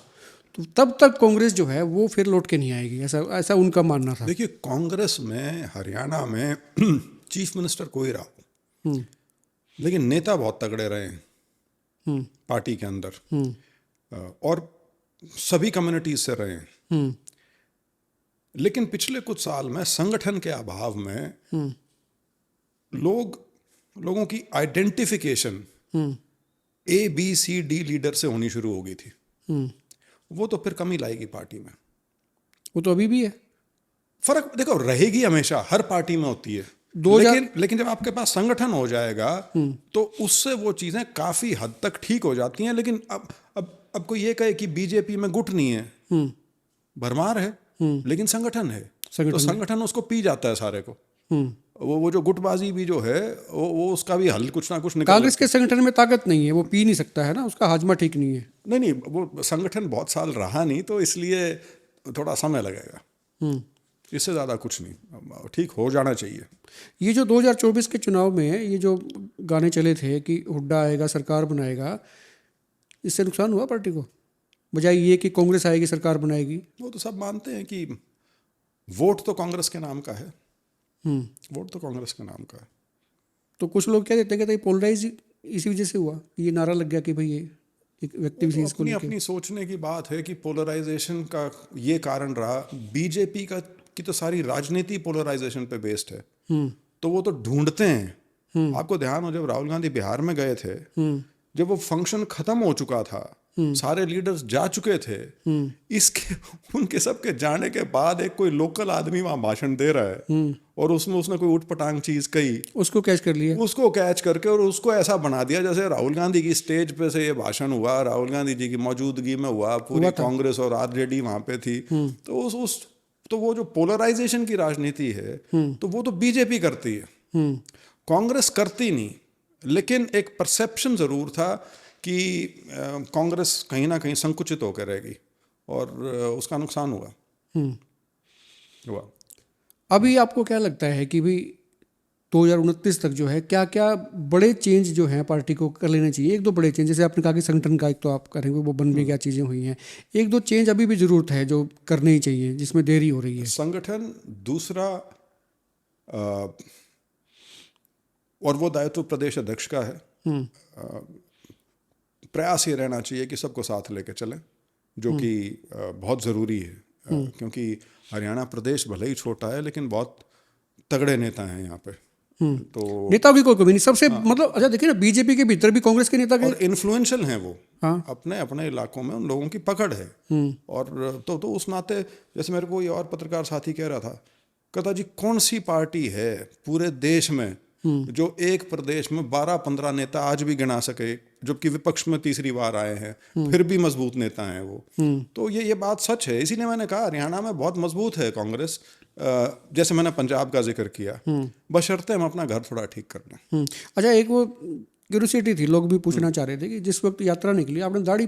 तो तब तक कांग्रेस जो है वो फिर लौट के नहीं आएगी, ऐसा उनका मानना था। देखिए, कांग्रेस में हरियाणा में चीफ मिनिस्टर कोई रहा, लेकिन नेता बहुत तगड़े रहे हैं पार्टी के अंदर और सभी कम्युनिटीज से रहे हैं। लेकिन पिछले कुछ साल में संगठन के अभाव में लोगों की आइडेंटिफिकेशन ABCD लीडर से होनी शुरू हो गई थी। वो तो फिर कमी लाएगी पार्टी में। वो तो अभी भी है। फर्क देखो रहेगी, हमेशा हर पार्टी में होती है। लेकिन जब आपके पास संगठन हो जाएगा तो उससे वो चीजें काफी हद तक ठीक हो जाती हैं। लेकिन अब कोई ये कहे कि बीजेपी में गुट नहीं है, भरमार है, लेकिन संगठन है, तो संगठन उसको पी जाता है सारे को। वो जो गुटबाजी भी जो है वो उसका भी हल कुछ ना कुछ निकल। कांग्रेस के संगठन में ताकत नहीं है, वो पी नहीं सकता है ना, उसका हाजमा ठीक नहीं है। नहीं, वो संगठन बहुत साल रहा नहीं, तो इसलिए थोड़ा समय लगेगा। इससे ज़्यादा कुछ नहीं, ठीक हो जाना चाहिए। ये जो 2024 के चुनाव में ये जो गाने चले थे कि हुड्डा आएगा, सरकार बनाएगा, इससे नुकसान हुआ पार्टी को, बजाय ये कि कांग्रेस आएगी, सरकार बनाएगी? वो तो सब मानते हैं कि वोट तो कांग्रेस के नाम का है। वोट तो कांग्रेस के नाम का है। तो कुछ लोग क्या देते हैं कि पोलराइज इसी वजह से हुआ, ये नारा लग गया कि भाई ये एक व्यक्ति विशेष को अपनी सोचने की बात है कि पोलराइजेशन का ये कारण रहा। बीजेपी उसकी तो सारी राजनीति पोलराइजेशन पे बेस्ड है। तो वो तो ढूंढते हैं। आपको ध्यान हो, जब राहुल गांधी बिहार में गए थे, जब वो फंक्शन खत्म हो चुका था, सारे लीडर्स जा चुके थे, इसके उनके सबके जाने के बाद एक कोई लोकल आदमी वहां भाषण दे रहा है और उसमें उसने कोई उठपटांग चीज कही, उसको कैच कर लिया, उसको कैच करके और उसको ऐसा बना दिया जैसे राहुल गांधी की स्टेज पे से ये भाषण हुआ, राहुल गांधी जी की मौजूदगी में हुआ, पूरी कांग्रेस और आरजेडी वहां पे थी। तो तो वो जो पोलराइजेशन की राजनीति है, तो वो तो बीजेपी करती है, कांग्रेस करती नहीं। लेकिन एक परसेप्शन जरूर था कि कांग्रेस कहीं ना कहीं संकुचित होकर रहेगी और उसका नुकसान हुआ। अभी आपको क्या लगता है कि भी 2029 तक जो है क्या क्या बड़े चेंज जो है पार्टी को कर लेने चाहिए? एक दो बड़े चेंज, जैसे आपने कहा कि संगठन का एक तो आप करेंगे, वो बन में क्या चीज़ें हुई हैं, एक दो चेंज अभी भी ज़रूरत है जो करने ही चाहिए, जिसमें देरी हो रही है। संगठन, दूसरा और वो दायित्व प्रदेश अध्यक्ष का है। प्रयास ये रहना चाहिए कि सबको साथ लेके चलें, जो कि बहुत ज़रूरी है, क्योंकि हरियाणा प्रदेश भले ही छोटा है लेकिन बहुत तगड़े नेता हैं यहाँ पे। तो नेता की कोई कमी नहीं, सबसे मतलब अच्छा देखिए ना, बीजेपी के भीतर भी कांग्रेस के नेता के और इन्फ्लुएंशियल हैं वो। हाँ। अपने अपने इलाकों में उन लोगों की पकड़ है। और तो उस नाते, जैसे मेरे को ये और पत्रकार साथी कह रहा था, कहता जी कौन सी पार्टी है पूरे देश में जो एक प्रदेश में 12-15 नेता आज भी गिना सके, जबकि विपक्ष में तीसरी बार आए हैं, फिर भी मजबूत नेता हैं वो। तो ये बात सच है। इसीलिए मैंने कहा हरियाणा में बहुत मजबूत है कांग्रेस, जैसे मैंने पंजाब का जिक्र किया, बशर्ते हम अपना घर थोड़ा ठीक कर लें। अच्छा, एक वो क्यूरियोसिटी थी, लोग भी पूछना चाह रहे थे कि जिस वक्त यात्रा निकली आपने दाढ़ी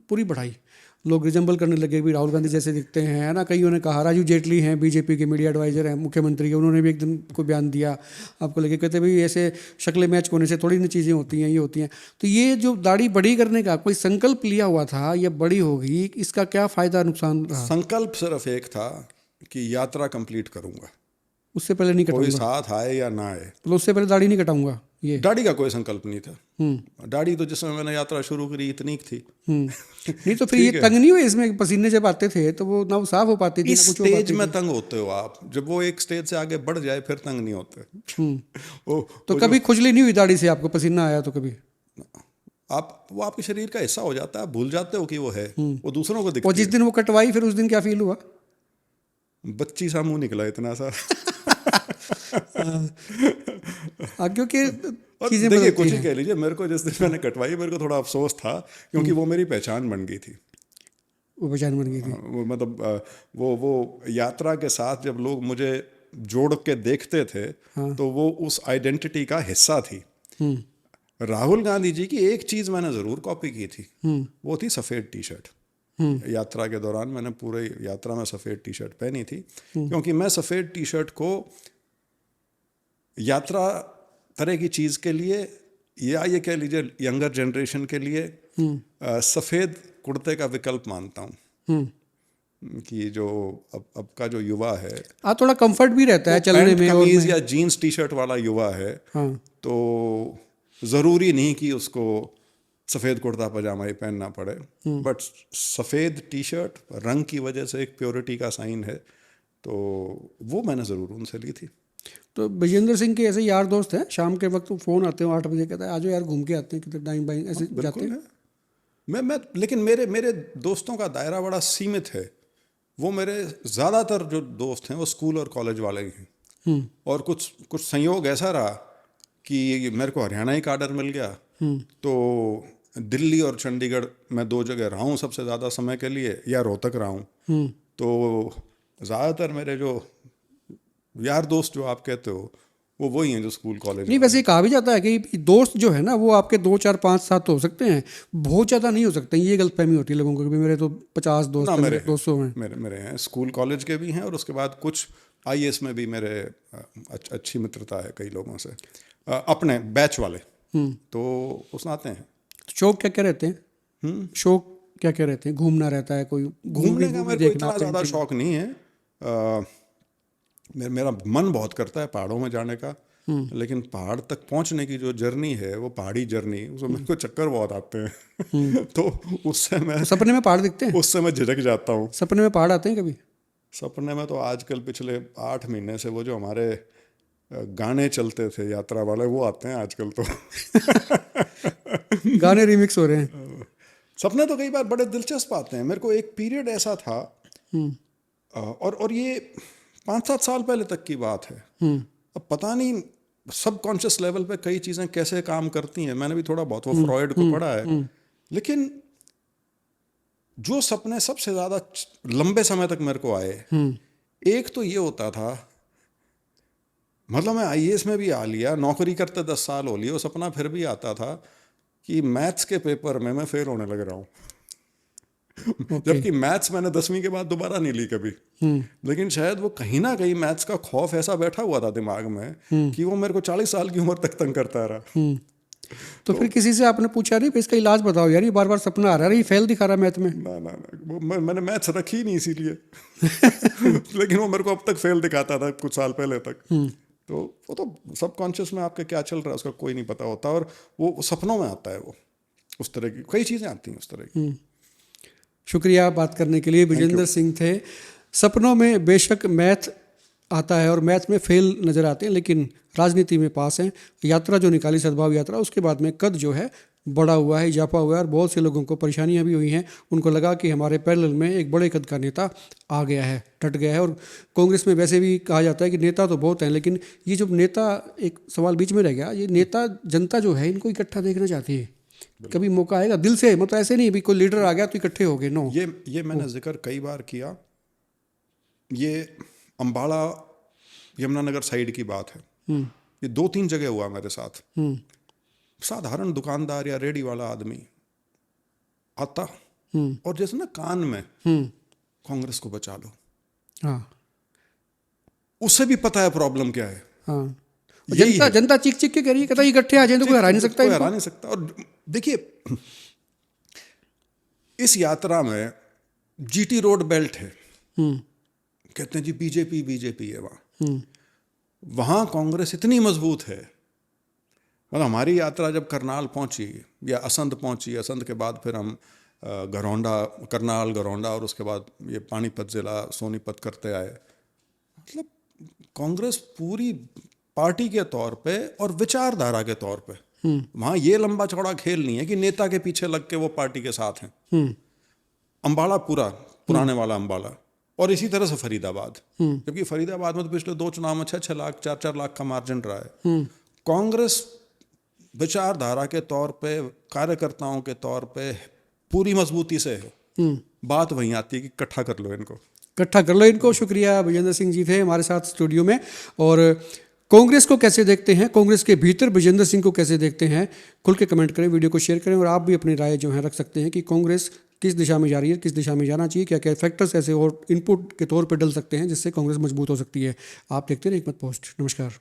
पूरी बढ़ाई, लोग रिजेंबल करने लगे भी राहुल गांधी जैसे दिखते हैं, है ना। कईयों ने कहा, राजीव जेटली हैं बीजेपी के मीडिया एडवाइजर हैं मुख्यमंत्री के, उन्होंने भी एक दिन को बयान दिया आपको लेके, कहते भाई ऐसे शक्लें मैच होने से थोड़ी ना चीज़ें होती हैं, ये होती हैं। तो ये जो दाढ़ी बड़ी करने का कोई संकल्प लिया हुआ था, ये बड़ी होगी, इसका क्या फ़ायदा नुकसान रहा? संकल्प सिर्फ एक था कि यात्रा कंप्लीट करूंगा, उससे पहले नहीं कटाऊंगा, कोई साथ आए या ना आए, तो उससे पहले दाढ़ी नहीं कटाऊंगा। ये दाढ़ी का कोई संकल्प नहीं था। दाढ़ी तो जिस समय मैंने यात्रा शुरू करी इतनी थी। नहीं तो फिर ये तंग नहीं हुए इसमें? पसीने जब आते थे तो वो ना वो साफ हो पाती थी, इस स्टेज में तंग होते हो आप, जब वो एक स्टेज से आगे बढ़ जाए फिर तंग नहीं होते। तो कभी खुजली नहीं हुई दाढ़ी से? आपको पसीना आया तो कभी? वो आपके शरीर का हिस्सा हो जाता है, भूल जाते हो कि वो है, वो दूसरों को दिखती है। और जिस दिन वो कटवाई फिर उस दिन क्या फील हुआ? बच्ची सा मुंह निकला इतना सा। क्योंकि देखिए कुछ ही कह लीजिए, मेरे को जिस दिन मैंने कटवाई मेरे को थोड़ा अफसोस था, क्योंकि वो मेरी पहचान बन गई थी। वो पहचान बन गई थी, मतलब वो यात्रा के साथ जब लोग मुझे जोड़ के देखते थे, तो वो उस आइडेंटिटी का हिस्सा थी। राहुल गांधी जी की एक चीज मैंने जरूर कॉपी की थी, वो थी सफेद टी शर्ट। यात्रा के दौरान मैंने पूरे यात्रा में सफेद टी शर्ट पहनी थी, क्योंकि मैं सफेद टी शर्ट को यात्रा तरह की चीज के लिए, या ये कह लीजिए यंगर जनरेशन के लिए, सफेद कुर्ते का विकल्प मानता हूँ। कि जो अब का जो युवा है, थोड़ा कंफर्ट भी रहता है चलने में, कमीज या जीन्स टी शर्ट वाला युवा है, तो जरूरी नहीं कि उसको सफ़ेद कुर्ता पजामा ही पहनना पड़े, बट सफ़ेद टी शर्ट रंग की वजह से एक प्योरिटी का साइन है, तो वो मैंने ज़रूर उनसे ली थी। तो विजेंद्र सिंह के ऐसे यार दोस्त हैं, शाम के वक्त फ़ोन आते हैं 8 बजे, कहता है आज यार घूम के आते हैं, कितने टाइम बाइंग ऐसे जाते हैं। मैं लेकिन मेरे दोस्तों का दायरा बड़ा सीमित है। वो मेरे ज़्यादातर जो दोस्त हैं वो स्कूल और कॉलेज वाले ही हैं, और कुछ संयोग ऐसा रहा कि मेरे को हरियाणा ही काडर मिल गया, तो दिल्ली और चंडीगढ़ मैं 2 जगह रहा हूँ सबसे ज़्यादा समय के लिए, या रोहतक रहा हूँ। तो ज़्यादातर मेरे जो यार दोस्त जो आप कहते हो वो वही हैं जो स्कूल कॉलेज। नहीं, वैसे कहा भी जाता है कि दोस्त जो है ना वो आपके 2 4 5 7 हो सकते हैं, बहुत ज़्यादा नहीं हो सकते। ये गलतफहमी होती है लोगों को कि मेरे तो 50 दोस्त हैं, मेरे 200 हैं। मेरे हैं, स्कूल कॉलेज के भी हैं, और उसके बाद कुछ IAS में भी मेरे अच्छी मित्रता है कई लोगों से, अपने बैच वाले। तो उस नाते हैं। तो शौक क्या क्या रहते हैं? शौक क्या क्या रहते हैं? घूमना रहता है, कोई घूमने का मेरे को इतना ज़्यादा शौक नहीं है। मेरा मन बहुत करता है पहाड़ों में जाने का, लेकिन पहाड़ तक पहुंचने की जो जर्नी है वो पहाड़ी जर्नी, उसमें मेरे को चक्कर बहुत आते हैं। तो उससे मैं सपने में पहाड़ दिखते हैं, उससे मैं झिझक जाता हूँ। सपने में पहाड़ आते हैं कभी? सपने में तो आजकल पिछले 8 महीने से वो जो हमारे गाने चलते थे यात्रा वाले वो आते हैं आजकल तो। गाने रिमिक्स हो रहे हैं। सपने तो कई बार बड़े दिलचस्प आते हैं। मेरे को एक पीरियड ऐसा था, और ये 5-7 साल पहले तक की बात है। अब पता नहीं सबकॉन्शियस लेवल पे कई चीज़ें कैसे काम करती हैं। मैंने भी थोड़ा बहुत वो फ्रॉइड को पढ़ा है, लेकिन जो सपने सबसे ज़्यादा लंबे समय तक मेरे को आए, एक तो ये होता था, मतलब मैं IAS में भी आ लिया, नौकरी करते 10 साल हो लिए, वो सपना फिर भी आता था कि मैथ्स के पेपर में मैं फेल होने लग रहा हूँ। जबकि मैथ्स मैंने 10वीं के बाद दोबारा नहीं ली कभी, लेकिन शायद वो कहीं ना कहीं मैथ्स का खौफ ऐसा बैठा हुआ था दिमाग में कि वो मेरे को 40 साल की उम्र तक तंग करता रहा। तो फिर किसी से आपने पूछा नहीं इसका इलाज बताओ यार, ये बार बार सपना आ रहा है, ये फेल दिखा रहा है मैथ में? ना, मैंने मैथ्स रखी नहीं इसीलिए। लेकिन वो मेरे को अब तक फेल दिखाता था कुछ साल पहले तक। तो वो तो सबकॉन्शियस में आपके क्या चल रहा है उसका कोई नहीं पता होता, और वो सपनों में आता है, वो उस तरह की कई चीज़ें आती हैं उस तरह की। शुक्रिया बात करने के लिए। विजेंद्र सिंह थे। सपनों में बेशक मैथ आता है और मैथ में फेल नज़र आते हैं, लेकिन राजनीति में पास हैं। यात्रा जो निकाली सद्भाव यात्रा, उसके बाद में कद जो है बड़ा हुआ है, इजाफा हुआ है, और बहुत से लोगों को परेशानियां भी हुई हैं। उनको लगा कि हमारे पैरेलल में एक बड़े कद का नेता आ गया है, डट गया है। और कांग्रेस में वैसे भी कहा जाता है कि नेता तो बहुत हैं, लेकिन ये जो नेता, एक सवाल बीच में रह गया, ये नेता जनता जो है इनको इकट्ठा देखना चाहती है। कभी मौका आएगा दिल से, मतलब ऐसे नहीं भी कोई लीडर आ गया तो इकट्ठे हो गए, नो। ये मैंने जिक्र कई बार किया। ये अम्बाड़ा यमुनानगर साइड की बात है। ये 2-3 जगह हुआ मेरे साथ। साधारण दुकानदार या रेडी वाला आदमी आता और जैसे ना कान में कांग्रेस को बचा लो, हाँ, उसे भी पता है प्रॉब्लम क्या है। हाँ, जनता चीख चीख के कह रही है, कहता इकट्ठे आ जाए तो कोई हरा नहीं सकता, कोई हरा नहीं सकता। और देखिए, इस यात्रा में GT रोड बेल्ट है, कहते हैं जी बीजेपी है वहाँ कांग्रेस इतनी मजबूत है। मतलब हमारी यात्रा जब करनाल पहुंची या असंध पहुंची, असंध के बाद फिर हम करनाल गरौंडा और उसके बाद ये पानीपत जिला सोनीपत करते आए। मतलब कांग्रेस पूरी पार्टी के तौर पे और विचारधारा के तौर पे वहाँ ये लंबा चौड़ा खेल नहीं है कि नेता के पीछे लग के वो पार्टी के साथ हैं। अम्बाड़ा पुराने वाला अम्बाड़ा, और इसी तरह से फरीदाबाद, जबकि फरीदाबाद में तो पिछले 2 चुनाव में 6-6 लाख 4-4 लाख का मार्जिन रहा है। कांग्रेस विचारधारा के तौर पे, कार्यकर्ताओं के तौर पे पूरी मजबूती से है। बात वहीं आती है कि इकट्ठा कर लो इनको। शुक्रिया। विजेंद्र सिंह जी थे हमारे साथ स्टूडियो में। और कांग्रेस को कैसे देखते हैं, कांग्रेस के भीतर विजेंद्र सिंह को कैसे देखते हैं, खुल के कमेंट करें, वीडियो को शेयर करें, और आप भी अपनी राय जो है रख सकते हैं कि कांग्रेस किस दिशा में जा रही है, किस दिशा में जाना चाहिए, क्या क्या फैक्टर्स ऐसे और इनपुट के तौर पर डल सकते हैं जिससे कांग्रेस मजबूत हो सकती है। आप देखते रहिए एकमत पोस्ट। नमस्कार।